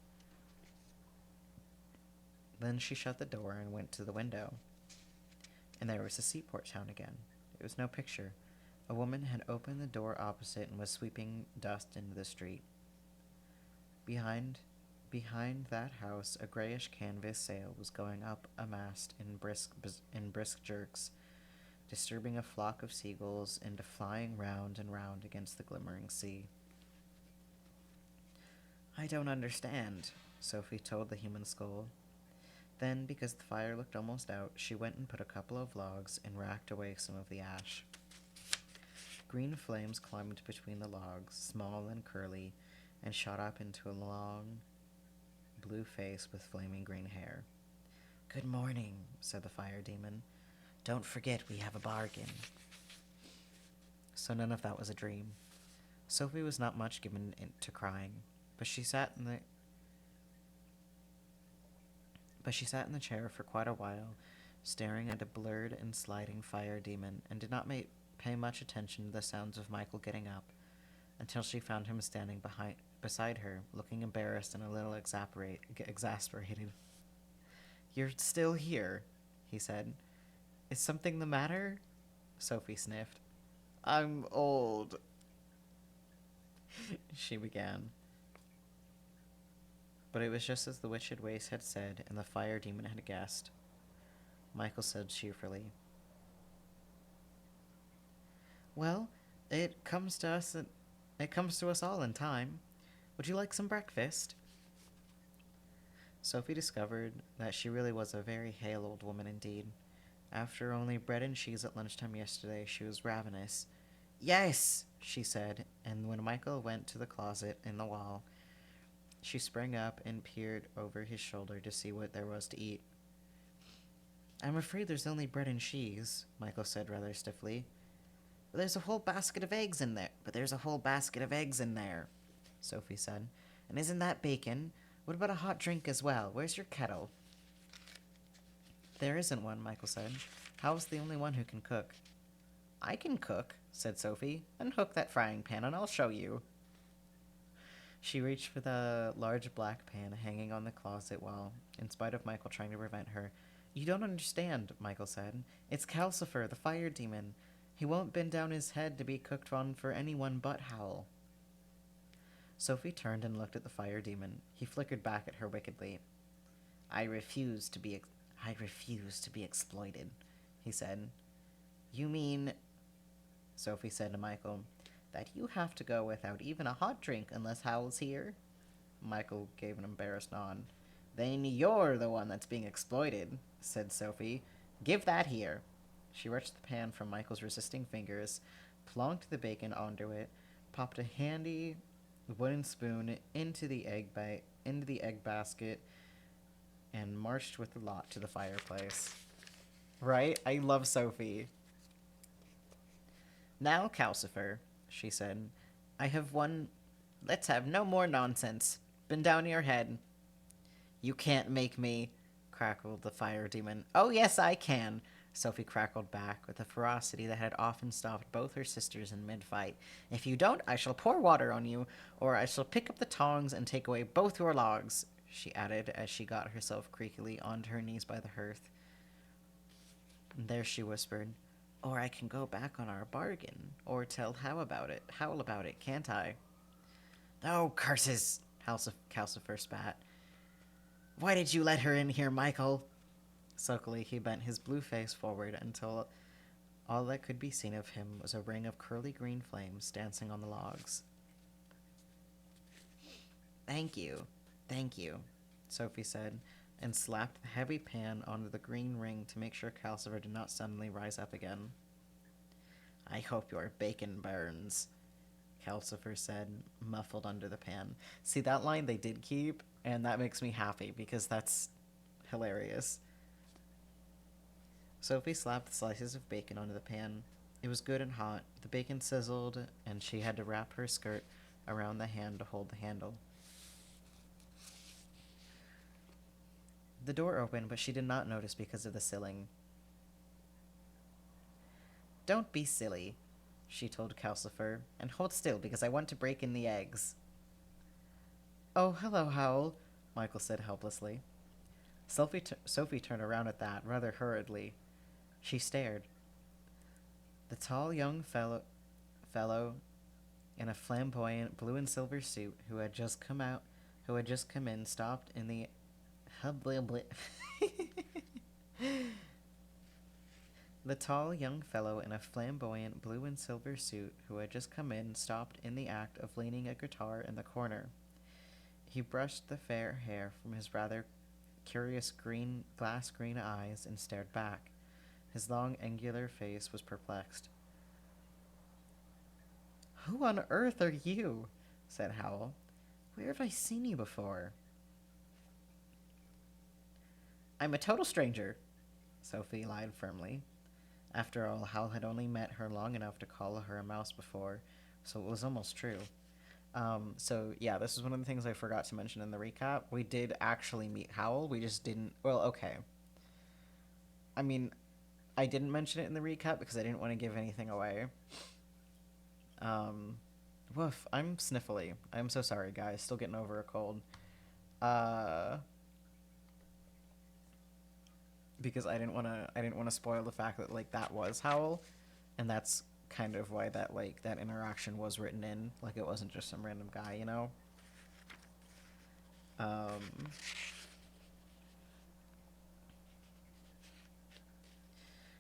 Then she shut the door and went to the window. And there was the seaport town again. It was no picture. A woman had opened the door opposite and was sweeping dust into the street. Behind that house, a grayish canvas sail was going up a mast in brisk jerks, disturbing a flock of seagulls into flying round and round against the glimmering sea. "I don't understand," Sophie told the human skull. Then, because the fire looked almost out, she went and put a couple of logs and racked away some of the ash. Green flames climbed between the logs, small and curly, and shot up into a long blue face with flaming green hair. "Good morning," said the fire demon. "Don't forget we have a bargain." So none of that was a dream. Sophie was not much given to crying, but she sat in the chair for quite a while, staring at a blurred and sliding fire demon, and did not pay much attention to the sounds of Michael getting up, until she found him standing beside her, looking embarrassed and a little exasperated. "You're still here," he said. "Is something the matter?" Sophie sniffed. "I'm old," she began. But it was just as the witched waste had said, and the fire demon had guessed. Michael said cheerfully, "Well, it comes to us all in time. Would you like some breakfast?" Sophie discovered that she really was a very hale old woman indeed. After only bread and cheese at lunchtime yesterday, she was ravenous. "Yes," she said, and when Michael went to the closet in the wall, she sprang up and peered over his shoulder to see what there was to eat. "I'm afraid there's only bread and cheese," Michael said rather stiffly. "But there's a whole basket of eggs in there," Sophie said. "And isn't that bacon? What about a hot drink as well? Where's your kettle?" "There isn't one," Michael said. "Howl's the only one who can cook." "I can cook," said Sophie. "Unhook that frying pan and I'll show you." She reached for the large black pan hanging on the closet wall, in spite of Michael trying to prevent her. "You don't understand," Michael said. "It's Calcifer, the fire demon. He won't bend down his head to be cooked on for anyone but Howl." Sophie turned and looked at the fire demon. He flickered back at her wickedly. I refuse to be exploited, he said. You mean, Sophie said to Michael, that you have to go without even a hot drink unless Howl's here? Michael gave an embarrassed nod. Then you're the one that's being exploited, said Sophie. Give that here. She wrenched the pan from Michael's resisting fingers, plonked the bacon onto it, popped a handy wooden spoon into the egg basket, and marched with the lot to the fireplace. Right? I love Sophie. Now, Calcifer, she said, I have won. Let's have no more nonsense. Been down your head. You can't make me, crackled the fire demon. Oh, yes, I can, Sophie crackled back with a ferocity that had often stopped both her sisters in mid-fight. If you don't, I shall pour water on you, or I shall pick up the tongs and take away both your logs, she added as she got herself creakily onto her knees by the hearth. And there she whispered, or I can go back on our bargain, or tell Howl about it, can't I? Oh, curses, Calcifer spat. Why did you let her in here, Michael? Sulkily, he bent his blue face forward until all that could be seen of him was a ring of curly green flames dancing on the logs. Thank you, Sophie said, and slapped the heavy pan onto the green ring to make sure Calcifer did not suddenly rise up again. I hope your bacon burns, Calcifer said, muffled under the pan. See, that line they did keep, and that makes me happy, because that's hilarious. Sophie slapped the slices of bacon onto the pan. It was good and hot. The bacon sizzled, and she had to wrap her skirt around the hand to hold the handle. The door opened, but she did not notice because of the ceiling. Don't be silly, she told Calcifer, and hold still because I want to break in the eggs. Oh, hello, Howl, Michael said helplessly. Sophie turned around at that, rather hurriedly. She stared. The tall young fellow in a flamboyant blue and silver suit who had just come in, stopped in the The tall young fellow in a flamboyant blue and silver suit who had just come in stopped in the act of leaning a guitar in the corner. He brushed the fair hair from his rather curious glass green eyes and stared back. His long, angular face was perplexed. Who on earth are you? Said Howl. Where have I seen you before? I'm a total stranger, Sophie lied firmly. After all, Howl had only met her long enough to call her a mouse before, so it was almost true. So yeah, this is one of the things I forgot to mention in the recap. We did actually meet Howl, we just didn't... Well, okay. I mean, I didn't mention it in the recap because I didn't want to give anything away. Woof, I'm sniffly. I'm so sorry, guys. Still getting over a cold. Because I didn't want to spoil the fact that, like, that was Howl, and that's kind of why that, like, that interaction was written in. Like, it wasn't just some random guy, you know?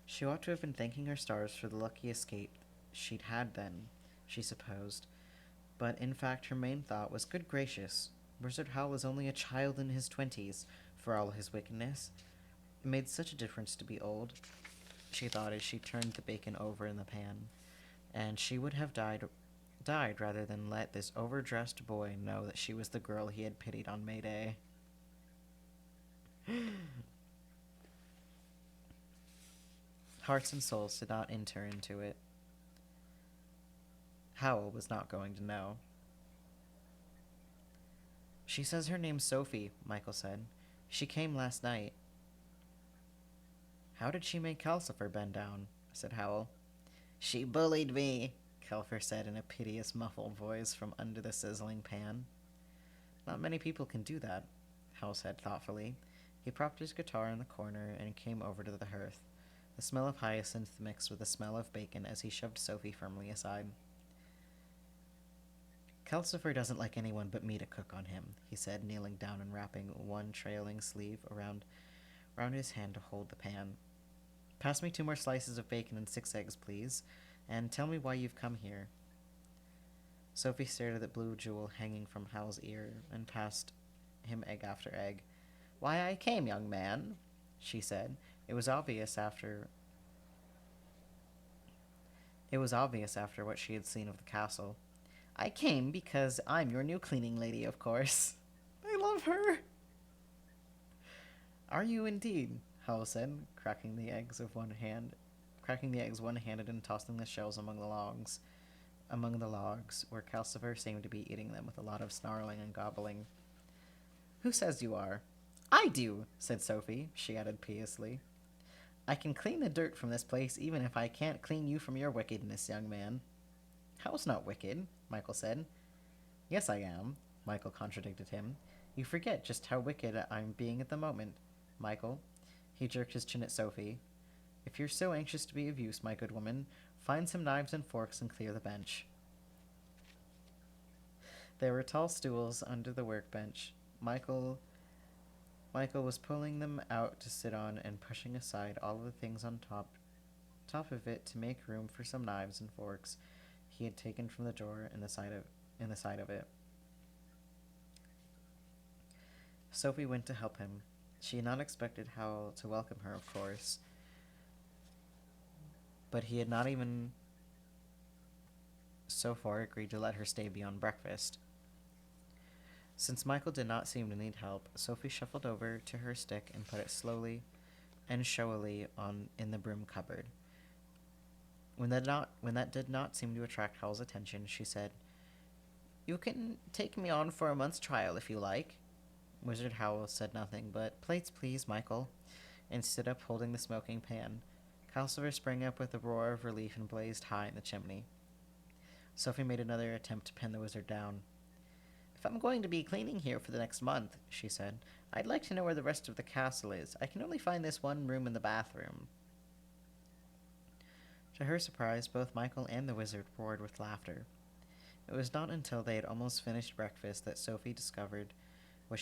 She ought to have been thanking her stars for the lucky escape she'd had then, she supposed. But in fact her main thought was, good gracious, Wizard Howl was only a child in his 20s, for all his wickedness. It made such a difference to be old, she thought as she turned the bacon over in the pan, and she would have died rather than let this overdressed boy know that she was the girl he had pitied on May Day. Hearts and souls did not enter into it. Howl was not going to know. She says her name's Sophie, Michael said. She came last night. How did she make Calcifer bend down? Said Howl. She bullied me, Calcifer said in a piteous, muffled voice from under the sizzling pan. Not many people can do that, Howl said thoughtfully. He propped his guitar in the corner and came over to the hearth. The smell of hyacinth mixed with the smell of bacon as he shoved Sophie firmly aside. Calcifer doesn't like anyone but me to cook on him, he said, kneeling down and wrapping one trailing sleeve around his hand to hold the pan. Pass me 2 more slices of bacon and 6 eggs, please, and tell me why you've come here. Sophie stared at the blue jewel hanging from Howl's ear and passed him egg after egg. Why I came, young man, she said. It was obvious after what she had seen of the castle. I came because I'm your new cleaning lady, of course. I love her. Are you indeed? Howl said, cracking the eggs one-handed and tossing the shells among the logs, where Calcifer seemed to be eating them with a lot of snarling and gobbling. Who says you are? I do, said Sophie, she added piously. I can clean the dirt from this place even if I can't clean you from your wickedness, young man. Howl's not wicked, Michael said. Yes, I am, Michael contradicted him. You forget just how wicked I'm being at the moment, Michael. He jerked his chin at Sophie. If you're so anxious to be of use, my good woman, find some knives and forks and clear the bench. There were tall stools under the workbench. Michael was pulling them out to sit on and pushing aside all of the things on top of it to make room for some knives and forks he had taken from the drawer in the side of it. Sophie went to help him. She had not expected Howl to welcome her, of course, but he had not even so far agreed to let her stay beyond breakfast. Since Michael did not seem to need help, Sophie shuffled over to her stick and put it slowly and showily in the broom cupboard. When that did not seem to attract Howl's attention, she said, You can take me on for a month's trial if you like. Wizard Howl said nothing but, Plates, please, Michael, and stood up holding the smoking pan. Calcifer sprang up with a roar of relief and blazed high in the chimney. Sophie made another attempt to pin the wizard down. If I'm going to be cleaning here for the next month, she said, I'd like to know where the rest of the castle is. I can only find this one room in the bathroom. To her surprise, both Michael and the wizard roared with laughter. It was not until they had almost finished breakfast that Sophie discovered what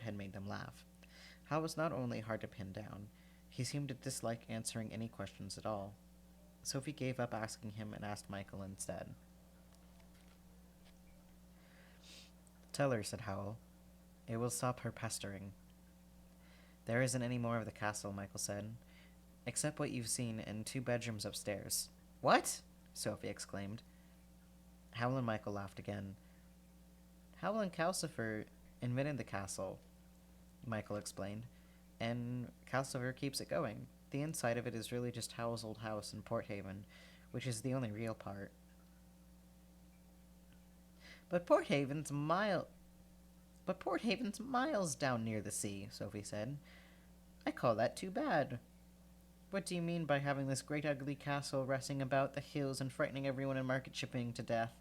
had made them laugh. Hal was not only hard to pin down, he seemed to dislike answering any questions at all. Sophie gave up asking him and asked Michael instead. Tell her, said Howl. It will stop her pestering. There isn't any more of the castle, Michael said, except what you've seen in 2 bedrooms upstairs. What? Sophie exclaimed. Howl and Michael laughed again. Howl and Calcifer invented the castle, Michael explained, and Calcifer keeps it going. The inside of it is really just Howl's old house in Port Haven, which is the only real part. But Port Haven's miles down near the sea, Sophie said. I call that too bad. What do you mean by having this great ugly castle resting about the hills and frightening everyone in market shipping to death?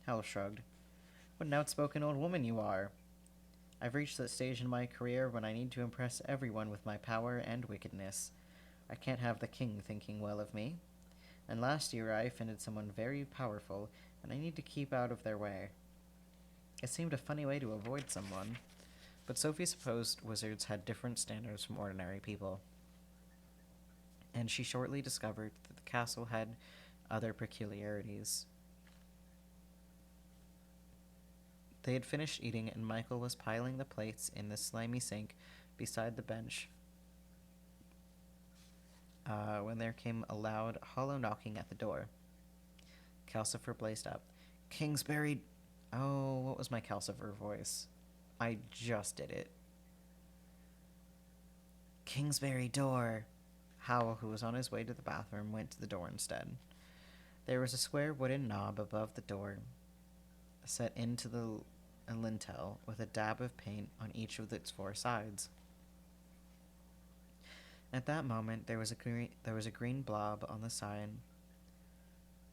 Howl shrugged. What an outspoken old woman you are. I've reached that stage in my career when I need to impress everyone with my power and wickedness. I can't have the king thinking well of me. And last year I offended someone very powerful, and I need to keep out of their way. It seemed a funny way to avoid someone, but Sophie supposed wizards had different standards from ordinary people. And she shortly discovered that the castle had other peculiarities. They had finished eating, and Michael was piling the plates in the slimy sink beside the bench when there came a loud, hollow knocking at the door. Calcifer blazed up. Kingsbury... Oh, what was my Calcifer voice? I just did it. Kingsbury door. Howl, who was on his way to the bathroom, went to the door instead. There was a square wooden knob above the door, set into the lintel with a dab of paint on each of its 4 sides. At that moment, there was a green blob on the side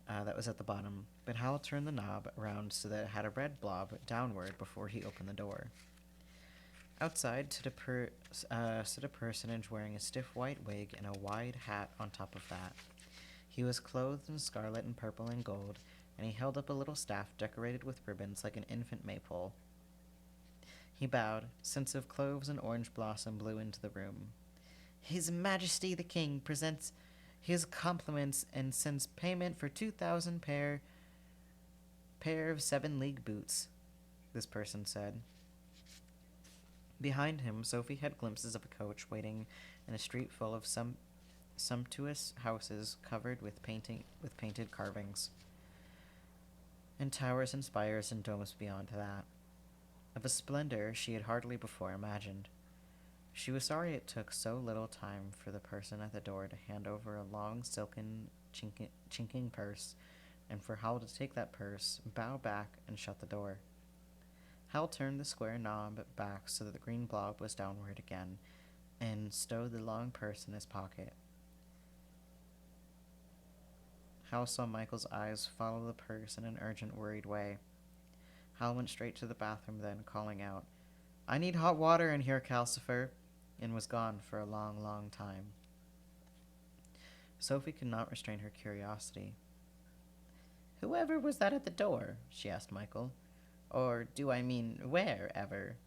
that was at the bottom, but Howl turned the knob around so that it had a red blob downward before he opened the door. Outside stood a personage wearing a stiff white wig and a wide hat on top of that. He was clothed in scarlet and purple and gold, and he held up a little staff decorated with ribbons like an infant maypole. He bowed. Scents of cloves and orange blossom blew into the room. His Majesty the King presents his compliments and sends payment for 2,000 pair of 7-league boots, this person said. Behind him, Sophie had glimpses of a coach waiting in a street full of sumptuous houses covered with painted carvings, and towers and spires and domes beyond that, of a splendor she had hardly before imagined. She was sorry it took so little time for the person at the door to hand over a long, silken, chinking purse, and for Howl to take that purse, bow back, and shut the door. Howl turned the square knob back so that the green blob was downward again, and stowed the long purse in his pocket. Howl saw Michael's eyes follow the purse in an urgent, worried way. Howl went straight to the bathroom then, calling out, "I need hot water in here, Calcifer," and was gone for a long, long time. Sophie could not restrain her curiosity. "Whoever was that at the door?" she asked Michael. "Or do I mean wherever?"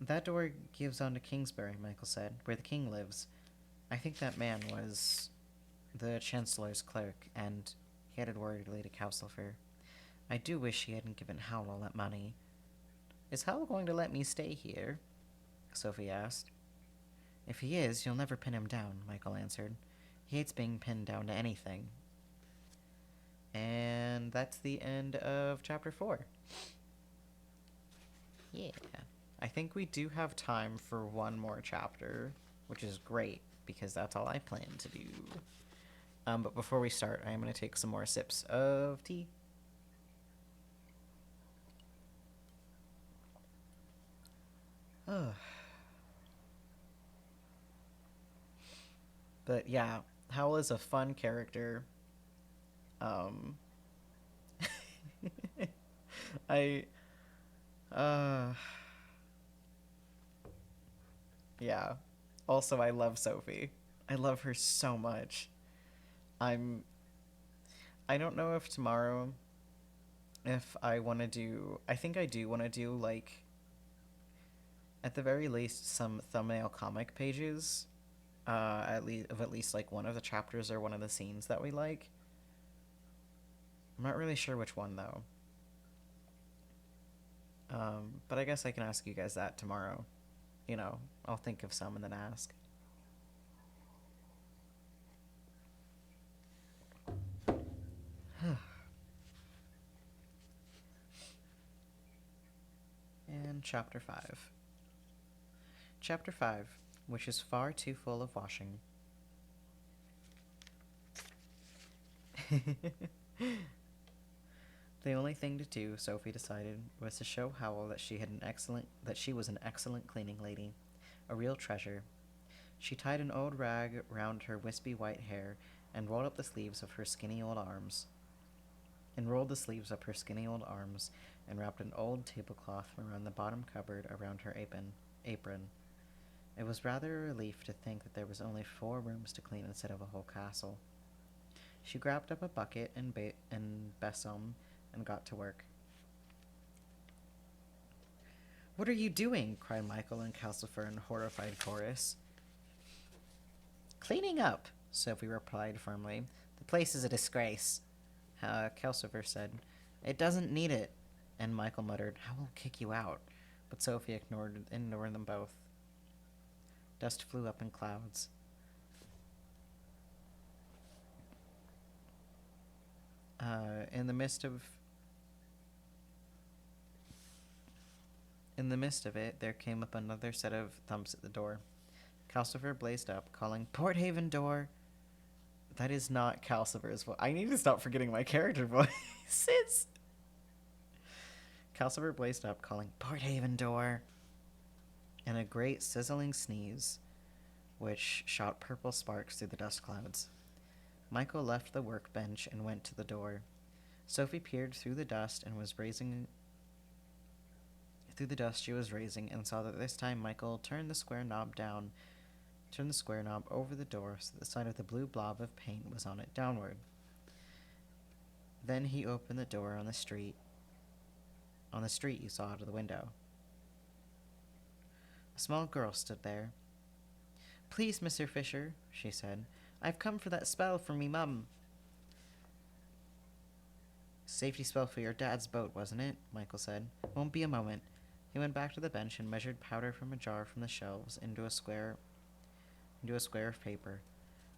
"That door gives on to Kingsbury," Michael said, "where the king lives. I think that man was the Chancellor's clerk," and he added worriedly to Calcifer, "I do wish he hadn't given Howl all that money." "Is Howl going to let me stay here?" Sophie asked. "If he is, you'll never pin him down," Michael answered. "He hates being pinned down to anything." And that's the end of chapter 4. Yeah. I think we do have time for one more chapter, which is great, because that's all I plan to do. But before we start, I am going to take some more sips of tea. But yeah, Howl is a fun character. I yeah. Also, I love Sophie. I love her so much. I don't know if tomorrow, if I want to do, I think I do want to do, like, at the very least, some thumbnail comic pages, at least like one of the chapters or one of the scenes that we like. I'm not really sure which one, though. But I guess I can ask you guys that tomorrow. You know, I'll think of some and then ask. And Chapter 5. Chapter 5, which is far too full of washing. The only thing to do, Sophie decided, was to show Howl that she was an excellent cleaning lady, a real treasure. She tied an old rag round her wispy white hair and rolled the sleeves of her skinny old arms. And wrapped an old tablecloth around the bottom cupboard around her apron. It was rather a relief to think that there was only 4 rooms to clean instead of a whole castle. She grabbed up a bucket and besom and got to work. "What are you doing?" cried Michael and Calcifer in horrified chorus. "Cleaning up," Sophie replied firmly. "The place is a disgrace." Calcifer said, "It doesn't need it." And Michael muttered, "I will kick you out." But Sophie ignored them both. Dust flew up in clouds. In the midst of it, there came up another set of thumps at the door. Calcifer blazed up, calling, "Porthaven door!" That is not Calcifer's voice. I need to stop forgetting my character voices. Calcifer blazed up, calling, "Porthaven door!" and a great sizzling sneeze, which shot purple sparks through the dust clouds. Michael left the workbench and went to the door. Sophie peered through the dust she was raising, and saw that this time Michael turned the square knob down turned the square knob over the door so that the side of the blue blob of paint was on it downward. Then he opened the door on the street. On the street you saw out of the window. A small girl stood there. "Please, Mr. Fisher," she said, "I've come for that spell from me mum." "Safety spell for your dad's boat, wasn't it?" Michael said. "Won't be a moment." He went back to the bench and measured powder from a jar from the shelves into a square of paper.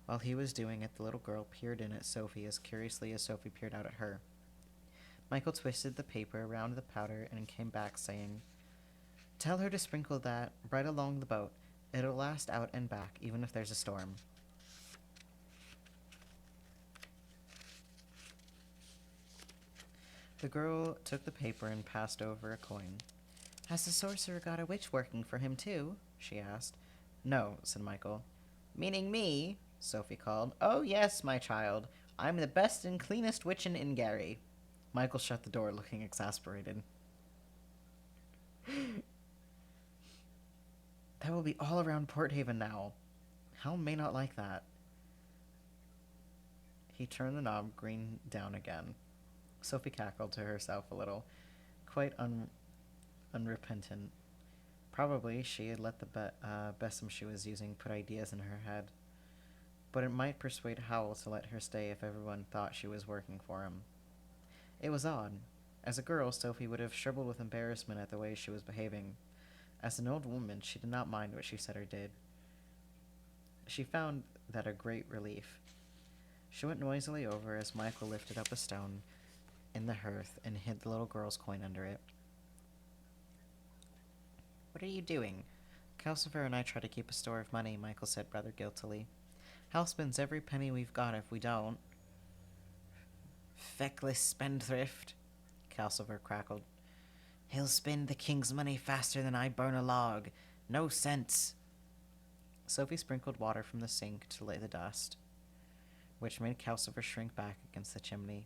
While he was doing it, the little girl peered in at Sophie as curiously as Sophie peered out at her. Michael twisted the paper around the powder and came back, saying, "Tell her to sprinkle that right along the boat. It'll last out and back, even if there's a storm." The girl took the paper and passed over a coin. "Has the sorcerer got a witch working for him, too?" she asked. "No," said Michael. "Meaning me?" Sophie called. "Oh, yes, my child. I'm the best and cleanest witch in Ingary." Michael shut the door, looking exasperated. "That will be all around Porthaven now. Howl may not like that." He turned the knob green down again. Sophie cackled to herself a little, quite unrepentant. Probably she had let the besom she was using put ideas in her head. But it might persuade Howl to let her stay if everyone thought she was working for him. It was odd. As a girl, Sophie would have shriveled with embarrassment at the way she was behaving. As an old woman, she did not mind what she said or did. She found that a great relief. She went noisily over as Michael lifted up a stone in the hearth and hid the little girl's coin under it. "What are you doing?" "Calcifer and I try to keep a store of money," Michael said rather guiltily. "Hal spends every penny we've got if we don't." "Feckless spendthrift," Calcifer crackled. "He'll spend the king's money faster than I burn a log. No sense." Sophie sprinkled water from the sink to lay the dust, which made Calcifer shrink back against the chimney.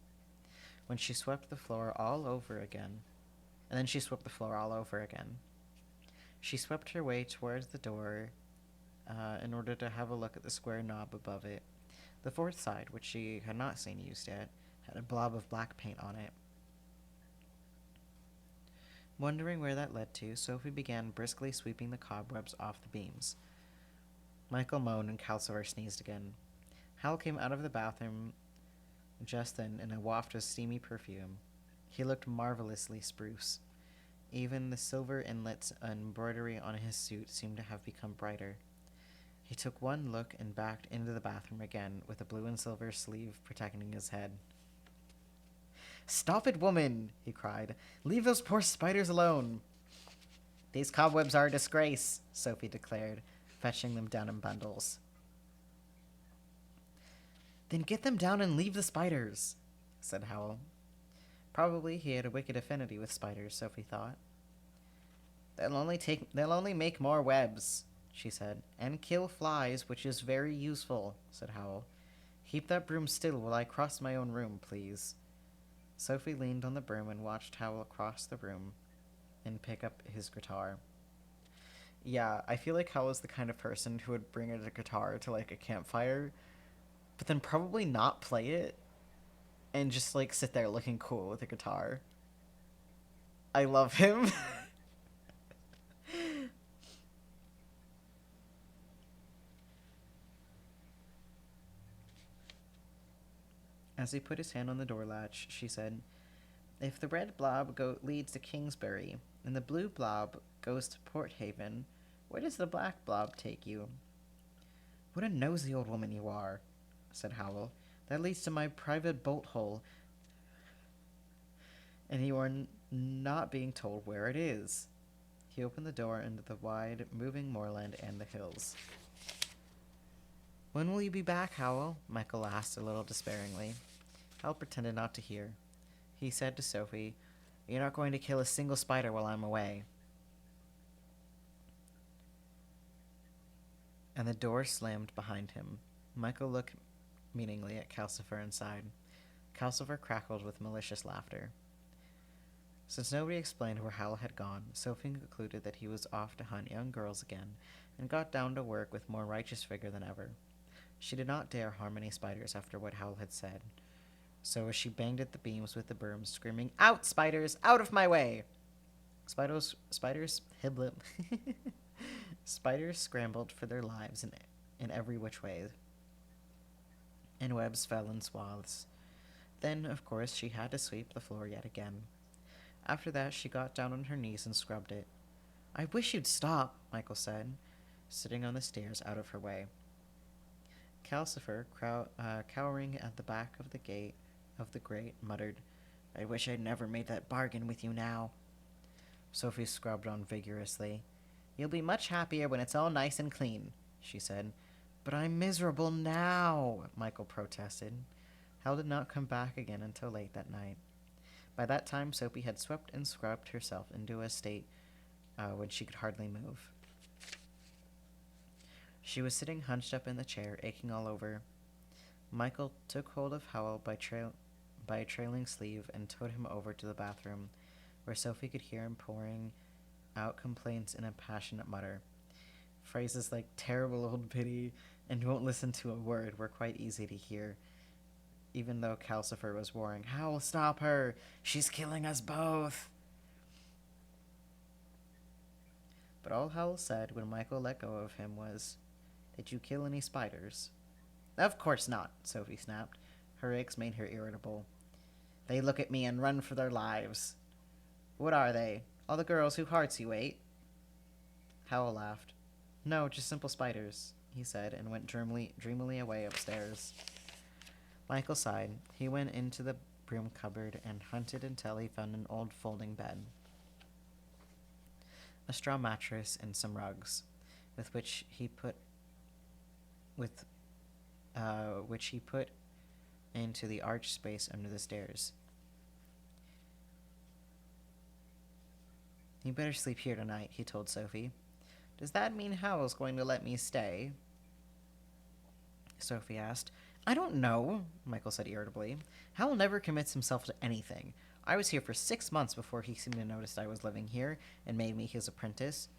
Then she swept the floor all over again. She swept her way towards the door in order to have a look at the square knob above it. The fourth side, which she had not seen used yet, had a blob of black paint on it. Wondering where that led to, Sophie began briskly sweeping the cobwebs off the beams. Michael moaned and Calcifer sneezed again. Hal came out of the bathroom just then in a waft of steamy perfume. He looked marvelously spruce. Even the silver inlets and embroidery on his suit seemed to have become brighter. He took one look and backed into the bathroom again, with a blue and silver sleeve protecting his head. "Stop it, woman!" he cried. "Leave those poor spiders alone." "These cobwebs are a disgrace," Sophie declared, fetching them down in bundles. "Then get them down and leave the spiders," said Howl. Probably he had a wicked affinity with spiders, Sophie thought. They'll only make more webs," she said, "and kill flies, which is very useful," said Howl. "Keep that broom still while I cross my own room, please." Sophie leaned on the broom and watched Howl cross the room and pick up his guitar. Yeah, I feel like Howl is the kind of person who would bring a guitar to, like, a campfire, but then probably not play it, and just, like, sit there looking cool with a guitar. I love him. As he put his hand on the door latch, she said, "If the red blob leads to Kingsbury, and the blue blob goes to Porthaven, where does the black blob take you?" "What a nosy old woman you are," said Howl. "That leads to my private bolt hole, and you are not being told where it is." He opened the door into the wide, moving moorland and the hills. "When will you be back, Howl?" Michael asked a little despairingly. Howl pretended not to hear. He said to Sophie, "You're not going to kill a single spider while I'm away." And the door slammed behind him. Michael looked meaningly at Calcifer inside. Calcifer crackled with malicious laughter. Since nobody explained where Howl had gone, Sophie concluded that he was off to hunt young girls again, and got down to work with more righteous vigor than ever. She did not dare harm any spiders after what Howl had said, so as she banged at the beams with the broom, screaming, "Out, spiders! Out of my way!" Spiders, hiblet. Spiders scrambled for their lives in every which way, and webs fell in swaths. Then, of course, she had to sweep the floor yet again. After that, she got down on her knees and scrubbed it. "I wish you'd stop," Michael said, sitting on the stairs out of her way. Calcifer, cowering at the back of the gate of the grate, muttered, "I wish I'd never made that bargain with you now." Sophie scrubbed on vigorously. "You'll be much happier when it's all nice and clean," she said. "But I'm miserable now," Michael protested. Hal did not come back again until late that night. By that time, Sophie had swept and scrubbed herself into a state when she could hardly move. She was sitting hunched up in the chair, aching all over. Michael took hold of Howl by a trailing sleeve and towed him over to the bathroom, where Sophie could hear him pouring out complaints in a passionate mutter. Phrases like "terrible old biddy" and "won't listen to a word" were quite easy to hear, even though Calcifer was roaring, "Howl, stop her! She's killing us both!" But all Howl said when Michael let go of him was, "Did you kill any spiders?" "Of course not," Sophie snapped. Her aches made her irritable. "They look at me and run for their lives." "What are they? All the girls whose hearts you ate?" Howl laughed. "No, just simple spiders," he said, and went dreamily away upstairs. Michael sighed. He went into the broom cupboard and hunted until he found an old folding bed, a straw mattress, and some rugs, which he put into the arched space under the stairs. "You better sleep here tonight," he told Sophie. "Does that mean Howl's going to let me stay?" Sophie asked. "I don't know," Michael said irritably. "Howl never commits himself to anything. I was here for 6 months before he seemed to notice I was living here and made me his apprentice.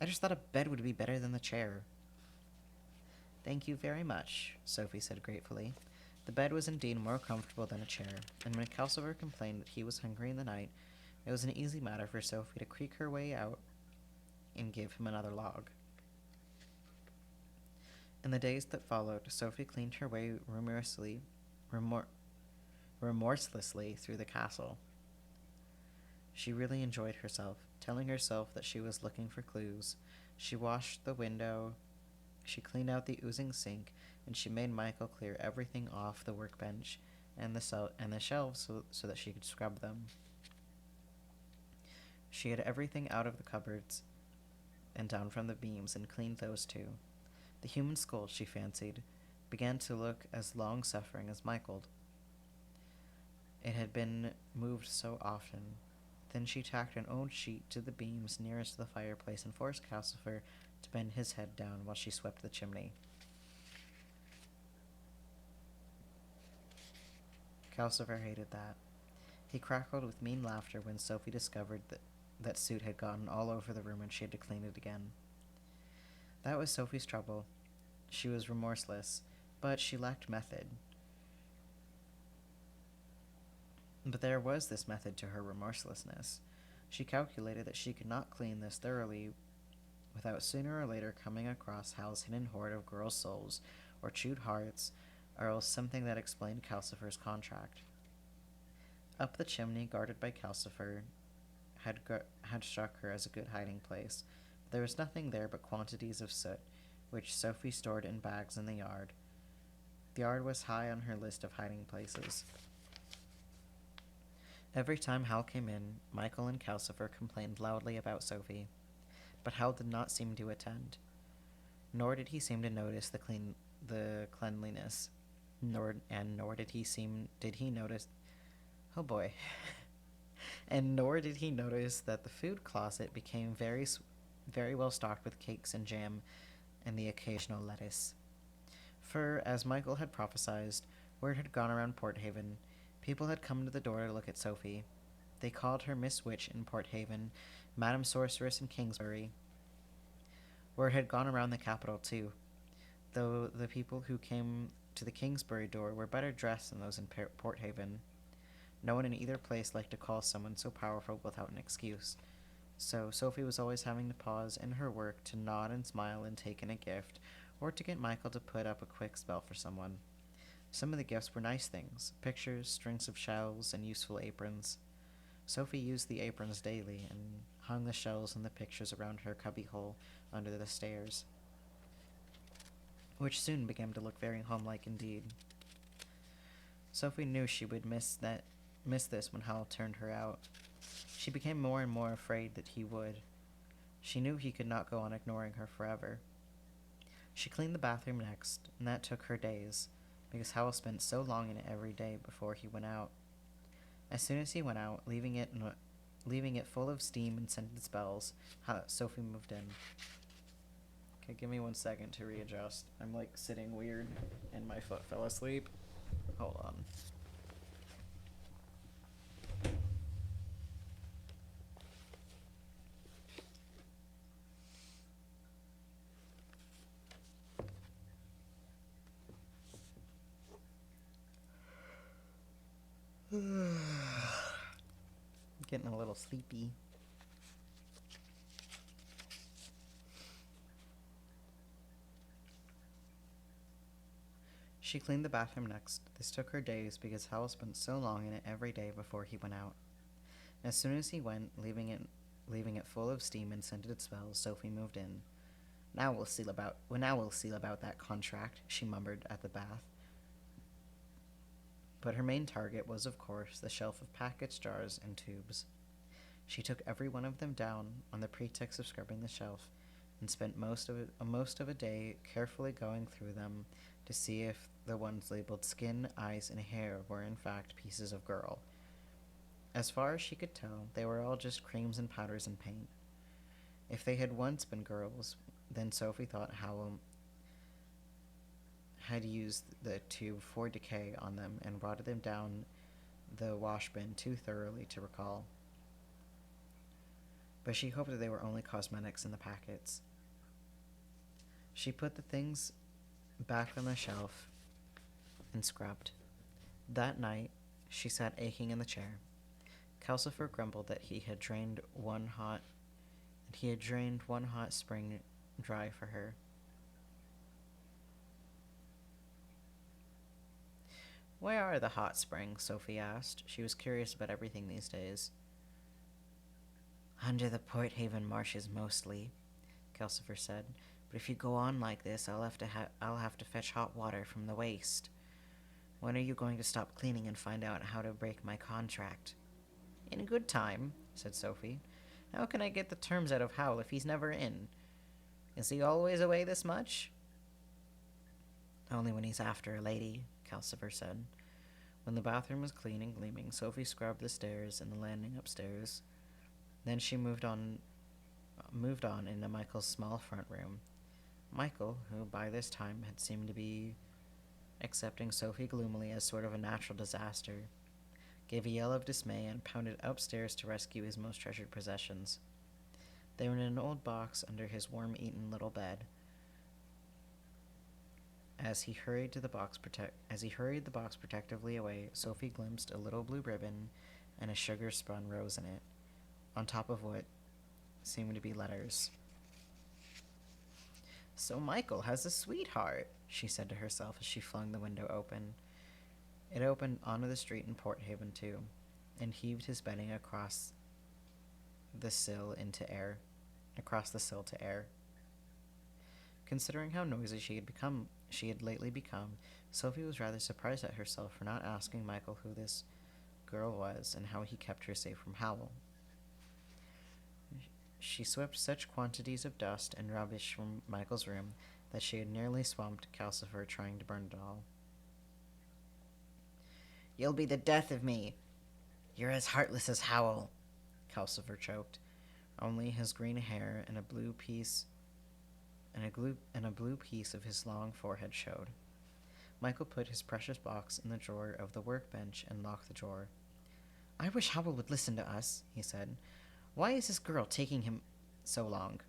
I just thought a bed would be better than the chair." "Thank you very much," Sophie said gratefully. The bed was indeed more comfortable than a chair, and when Calcifer complained that he was hungry in the night, it was an easy matter for Sophie to creak her way out and give him another log. In the days that followed, Sophie cleaned her way remorselessly through the castle. She really enjoyed herself, telling herself that she was looking for clues. She washed the window, she cleaned out the oozing sink, and she made Michael clear everything off the workbench and the shelves so that she could scrub them. She had everything out of the cupboards and down from the beams and cleaned those too. The human skull, she fancied, began to look as long-suffering as Michael. It had been moved so often. Then she tacked an old sheet to the beams nearest the fireplace and forced Calcifer to bend his head down while she swept the chimney. Calcifer hated that. He crackled with mean laughter when Sophie discovered that soot had gotten all over the room and she had to clean it again. That was Sophie's trouble. She was remorseless, but she lacked method. But there was this method to her remorselessness. She calculated that she could not clean this thoroughly without sooner or later coming across Hal's hidden hoard of girls' souls, or chewed hearts, or else something that explained Calcifer's contract. Up the chimney, guarded by Calcifer, had struck her as a good hiding place. There was nothing there but quantities of soot, which Sophie stored in bags in the yard. The yard was high on her list of hiding places. Every time Hal came in, Michael and Calcifer complained loudly about Sophie, but Hal did not seem to attend. Nor did he seem to notice the cleanliness, nor did he notice. Oh boy. And nor did he notice that the food closet became very well stocked with cakes and jam and the occasional lettuce. For, as Michael had prophesied, word had gone around Port Haven. People had come to the door to look at Sophie. They called her Miss Witch in Porthaven, Madam Sorceress in Kingsbury. Word had gone around the capital, too, though the people who came to the Kingsbury door were better dressed than those in Porthaven. No one in either place liked to call someone so powerful without an excuse, so Sophie was always having to pause in her work to nod and smile and take in a gift, or to get Michael to put up a quick spell for someone. Some of the gifts were nice things: pictures, strings of shells, and useful aprons. Sophie used the aprons daily and hung the shells and the pictures around her cubbyhole under the stairs, which soon began to look very homelike indeed. Sophie knew she would miss this when Howl turned her out. She became more and more afraid that he would. She knew he could not go on ignoring her forever. She cleaned the bathroom next, and that took her days, because Howl spent so long in it every day before he went out. As soon as he went out, leaving it full of steam and scented spells, Sophie moved in. Okay, give me 1 second to readjust. I'm like sitting weird, and my foot fell asleep. Hold on. Getting a little sleepy. She cleaned the bathroom next. This took her days because Howl spent so long in it every day before he went out. As soon as he went, leaving it full of steam and scented spells, Sophie moved in. Now we'll see about that contract, she murmured at the bath. But her main target was, of course, the shelf of packets, jars, and tubes. She took every one of them down on the pretext of scrubbing the shelf, and spent most of a day carefully going through them to see if the ones labeled skin, eyes, and hair were in fact pieces of girl. As far as she could tell, they were all just creams and powders and paint. If they had once been girls, then Sophie thought Howl had used the tube for decay on them and rotted them down the wash bin too thoroughly to recall. But she hoped that they were only cosmetics in the packets. She put the things back on the shelf and scrubbed. That night, she sat aching in the chair. Calcifer grumbled that he had drained one hot spring dry for her. Where are the hot springs? Sophie asked. She was curious about everything these days. Under the Porthaven marshes mostly, Calcifer said. But if you go on like this, I'll have to fetch hot water from the waste. When are you going to stop cleaning and find out how to break my contract? In good time, said Sophie. How can I get the terms out of Howl if he's never in? Is he always away this much? Only when he's after a lady, Calcifer said. When the bathroom was clean and gleaming, Sophie scrubbed the stairs and the landing upstairs. Then she moved on into Michael's small front room. Michael, who by this time had seemed to be accepting Sophie gloomily as sort of a natural disaster, gave a yell of dismay and pounded upstairs to rescue his most treasured possessions. They were in an old box under his worm-eaten little bed. As he hurried the box protectively away, Sophie glimpsed a little blue ribbon and a sugar-spun rose in it, on top of what seemed to be letters. So Michael has a sweetheart, she said to herself as she flung the window open. It opened onto the street in Porthaven, too, and heaved his bedding across the sill to air. Considering how noisy she had lately become, Sophie was rather surprised at herself for not asking Michael who this girl was and how he kept her safe from Howl. She swept such quantities of dust and rubbish from Michael's room that she had nearly swamped Calcifer trying to burn it all. You'll be the death of me. You're as heartless as Howl, Calcifer choked. Only his green hair and a blue piece of his long forehead showed. Michael put his precious box in the drawer of the workbench and locked the drawer. I wish Howl would listen to us, he said. Why is this girl taking him so long?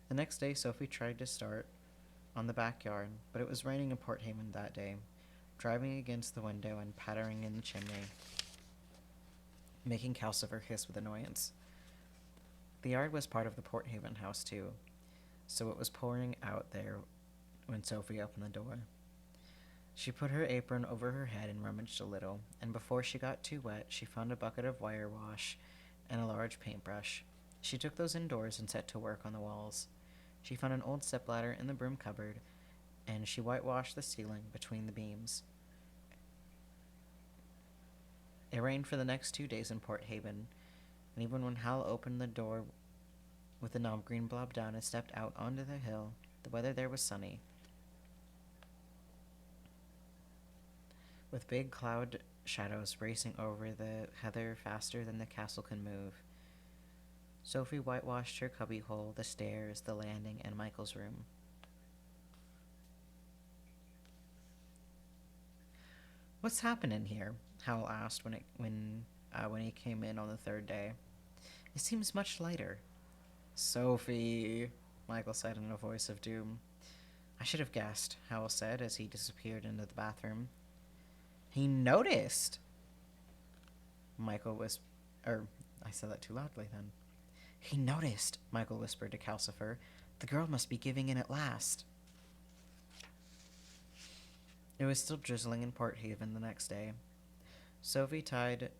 The next day, Sophie tried to start on the backyard, but it was raining in Port Haven that day, driving against the window and pattering in the chimney, making Calcifer hiss with annoyance. The yard was part of the Port Haven house, too, so it was pouring out there when Sophie opened the door. She put her apron over her head and rummaged a little, and before she got too wet, she found a bucket of wire wash and a large paintbrush. She took those indoors and set to work on the walls. She found an old stepladder in the broom cupboard, and she whitewashed the ceiling between the beams. It rained for the next 2 days in Port Haven, and even when Hal opened the door with the knob green blob down and stepped out onto the hill, the weather there was sunny, with big cloud shadows racing over the heather faster than the castle can move. Sophie whitewashed her cubbyhole, the stairs, the landing, and Michael's room. What's happening here? Howl asked when he came in on the third day. It seems much lighter. Sophie, Michael said in a voice of doom. I should have guessed, Howl said as he disappeared into the bathroom. He noticed. I said that too loudly then. He noticed, Michael whispered to Calcifer. The girl must be giving in at last. It was still drizzling in Port Haven the next day. Sophie tied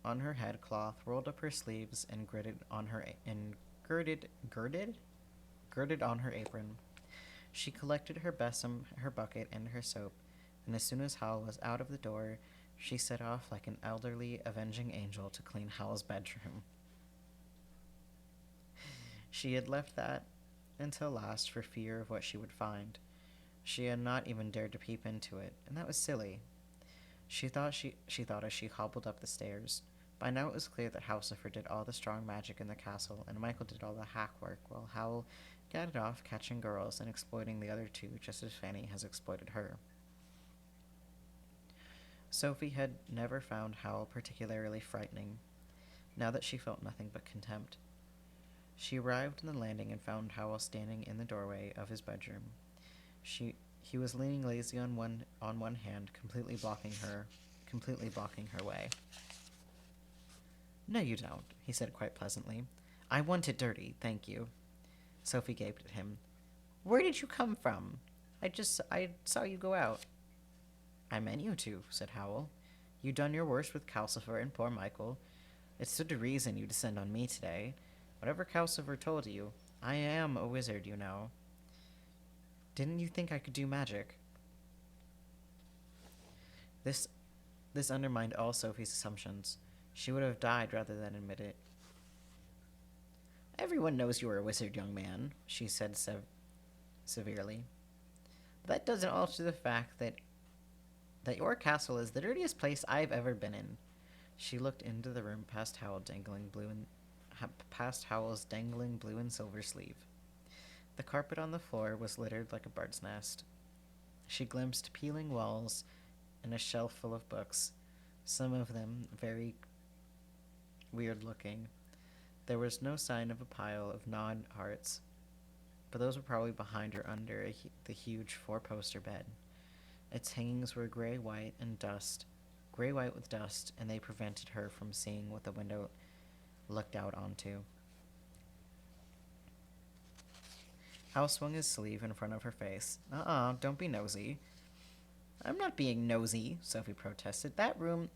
on her head cloth, rolled up her sleeves, and girded on her apron. She collected her besom, her bucket, and her soap, and as soon as Howl was out of the door, she set off like an elderly avenging angel to clean Howl's bedroom. She had left that until last for fear of what she would find. She had not even dared to peep into it, and that was silly. She thought as she hobbled up the stairs. By now it was clear that Calcifer did all the strong magic in the castle, and Michael did all the hack work, while Howl gadded off catching girls and exploiting the other two just as Fanny has exploited her. Sophie had never found Howl particularly frightening, now that she felt nothing but contempt. She arrived on the landing and found Howl standing in the doorway of his bedroom. He was leaning lazy on one hand, completely blocking her way. No, you don't, he said quite pleasantly. I want it dirty, thank you. Sophie gaped at him. Where did you come from? I saw you go out. I meant you to, said Howl. You done your worst with Calcifer and poor Michael. It stood to reason you descend on me today. Whatever Calcifer told you, I am a wizard, you know. Didn't you think I could do magic? This undermined all Sophie's assumptions. She would have died rather than admit it. Everyone knows you are a wizard, young man, she said severely. But that doesn't alter the fact that your castle is the dirtiest place I've ever been in. She looked into the room past Howl's dangling blue and silver sleeve. The carpet on the floor was littered like a bird's nest. She glimpsed peeling walls and a shelf full of books, some of them very weird looking. There was no sign of a pile of gnawed hearts, but those were probably behind or under the huge four-poster bed. Its hangings were gray-white with dust, and they prevented her from seeing what the window looked out onto. Hal swung his sleeve in front of her face. Don't be nosy. I'm not being nosy, Sophie protested. That room...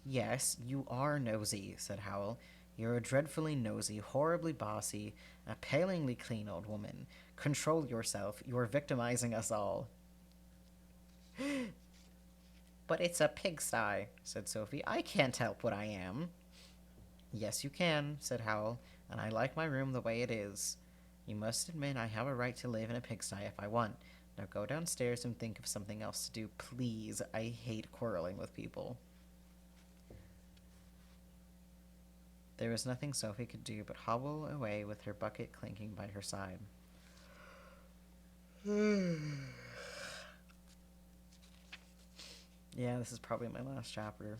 Yes, you are nosy, said Howl. You're a dreadfully nosy, horribly bossy, appallingly clean old woman. Control yourself. You're victimizing us all. But it's a pigsty, said Sophie. I can't help what I am. Yes, you can, said Howl, and I like my room the way it is. You must admit I have a right to live in a pigsty if I want. Now go downstairs and think of something else to do, please. I hate quarreling with people. There was nothing Sophie could do but hobble away with her bucket clinking by her side. Yeah, this is probably my last chapter.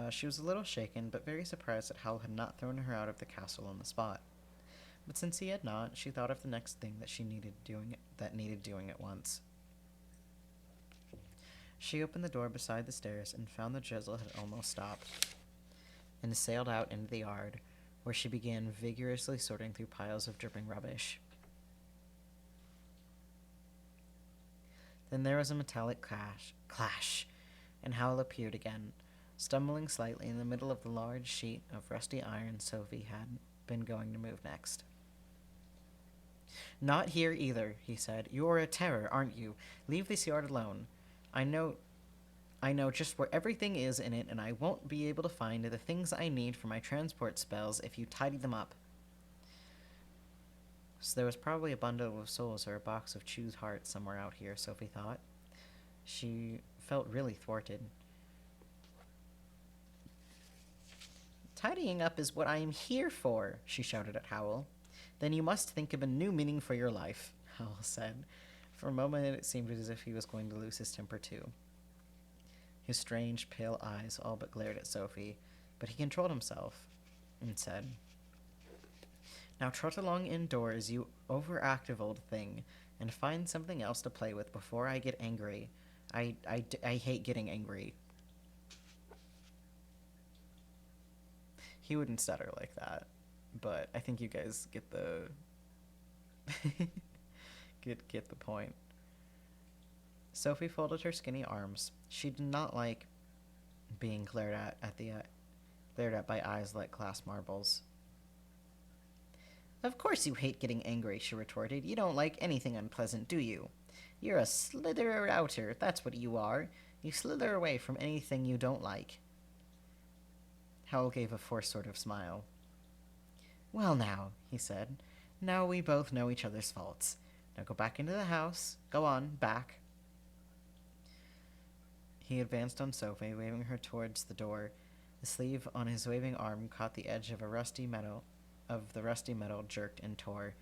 She was a little shaken, but very surprised that Howl had not thrown her out of the castle on the spot. But since he had not, she thought of the next thing that needed doing at once. She opened the door beside the stairs and found the drizzle had almost stopped, and sailed out into the yard, where she began vigorously sorting through piles of dripping rubbish. Then there was a metallic clash, and Howl appeared again, stumbling slightly in the middle of the large sheet of rusty iron Sophie had been going to move next. "Not here either," he said. "You're a terror, aren't you? Leave this yard alone. I know just where everything is in it, and I won't be able to find the things I need for my transport spells if you tidy them up." So there was probably a bundle of souls or a box of Chew's hearts somewhere out here, Sophie thought. She felt really thwarted. "Tidying up is what I am here for," she shouted at Howl. "Then you must think of a new meaning for your life," Howl said. For a moment it seemed as if he was going to lose his temper too. His strange, pale eyes all but glared at Sophie, but he controlled himself and said, "Now trot along indoors, you overactive old thing, and find something else to play with before I get angry. I hate getting angry." He wouldn't stutter like that, but I think you guys get the get the point. Sophie folded her skinny arms. She did not like being glared at by eyes like glass marbles. "Of course you hate getting angry," she retorted. "You don't like anything unpleasant, do you? You're a slitherer outer, that's what you are. You slither away from anything you don't like." Howl gave a forced sort of smile. "Well now," he said, "now we both know each other's faults. Now go back into the house. Go on, back." He advanced on Sophie, waving her towards the door. The sleeve on his waving arm caught the edge of the rusty metal, jerked and tore.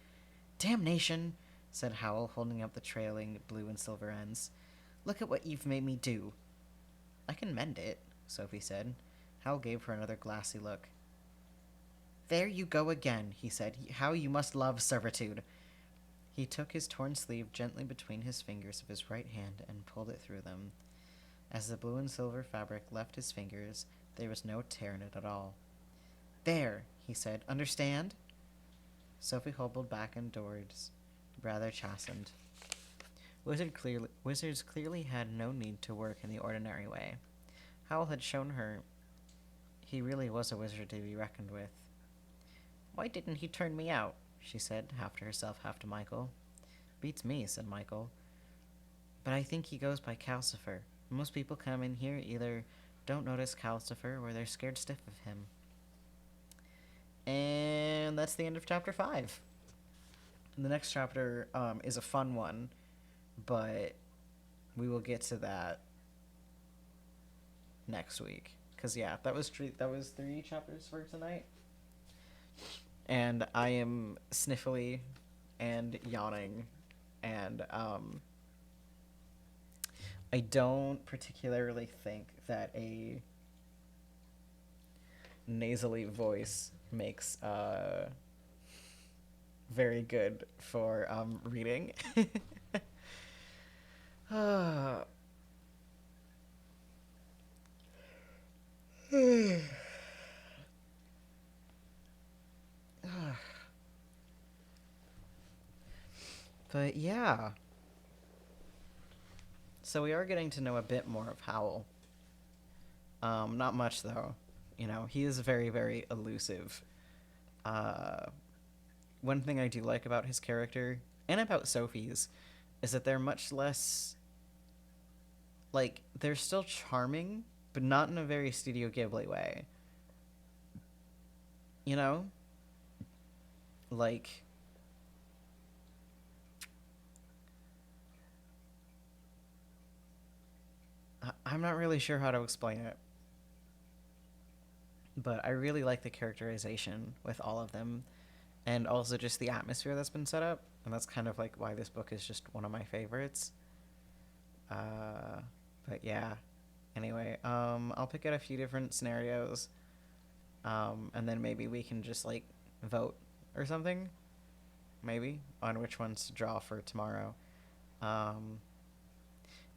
"Damnation!" said Howl, holding up the trailing blue and silver ends. "Look at what you've made me do." "I can mend it," Sophie said. Howl gave her another glassy look. "There you go again," he said. "How you must love servitude." He took his torn sleeve gently between his fingers of his right hand and pulled it through them. As the blue and silver fabric left his fingers, there was no tear in it at all. "There," he said. "Understand?" Sophie hobbled back indoors, rather chastened. Wizards clearly had no need to work in the ordinary way. Howl had shown her he really was a wizard to be reckoned with. "Why didn't he turn me out?" she said, half to herself, half to Michael. "Beats me," said Michael. "But I think he goes by Calcifer. Most people come in here either don't notice Calcifer or they're scared stiff of him." And that's the end of chapter 5. And the next chapter is a fun one, but we will get to that next week. Because, yeah, that was 3 chapters for tonight. And I am sniffly and yawning, and I don't particularly think that a nasally voice makes very good for reading. But yeah. So we are getting to know a bit more of Howl. Not much though. You know, he is very, very elusive. One thing I do like about his character, and about Sophie's, is that they're much less... Like, they're still charming, but not in a very Studio Ghibli way. You know? Like... I'm not really sure how to explain it. But I really like the characterization with all of them. And also just the atmosphere that's been set up. And that's kind of like why this book is just one of my favorites. Uh, but yeah. Anyway, I'll pick out a few different scenarios, and then maybe we can just like vote or something, maybe on which ones to draw for tomorrow. Um,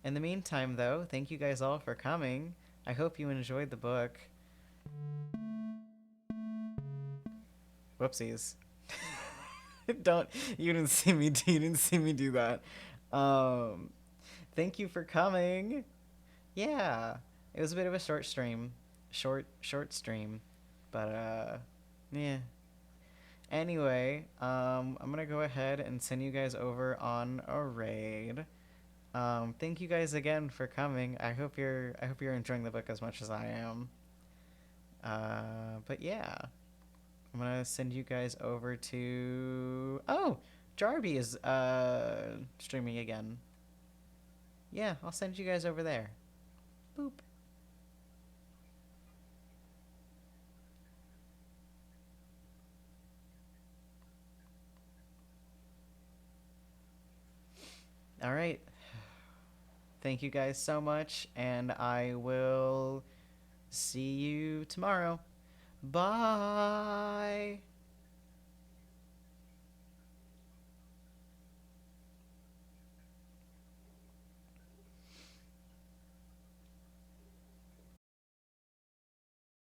in the meantime, though, thank you guys all for coming. I hope you enjoyed the book. Whoopsies. Don't you didn't see me do that. Um, thank you for coming. Yeah, it was a bit of a short stream, short stream, but yeah. Anyway, I'm gonna go ahead and send you guys over on a raid. Thank you guys again for coming. I hope you're enjoying the book as much as I am. But yeah, I'm gonna send you guys over to. Oh, Jarby is streaming again. Yeah, I'll send you guys over there. Boop. All right. Thank you guys so much, and I will see you tomorrow. Bye.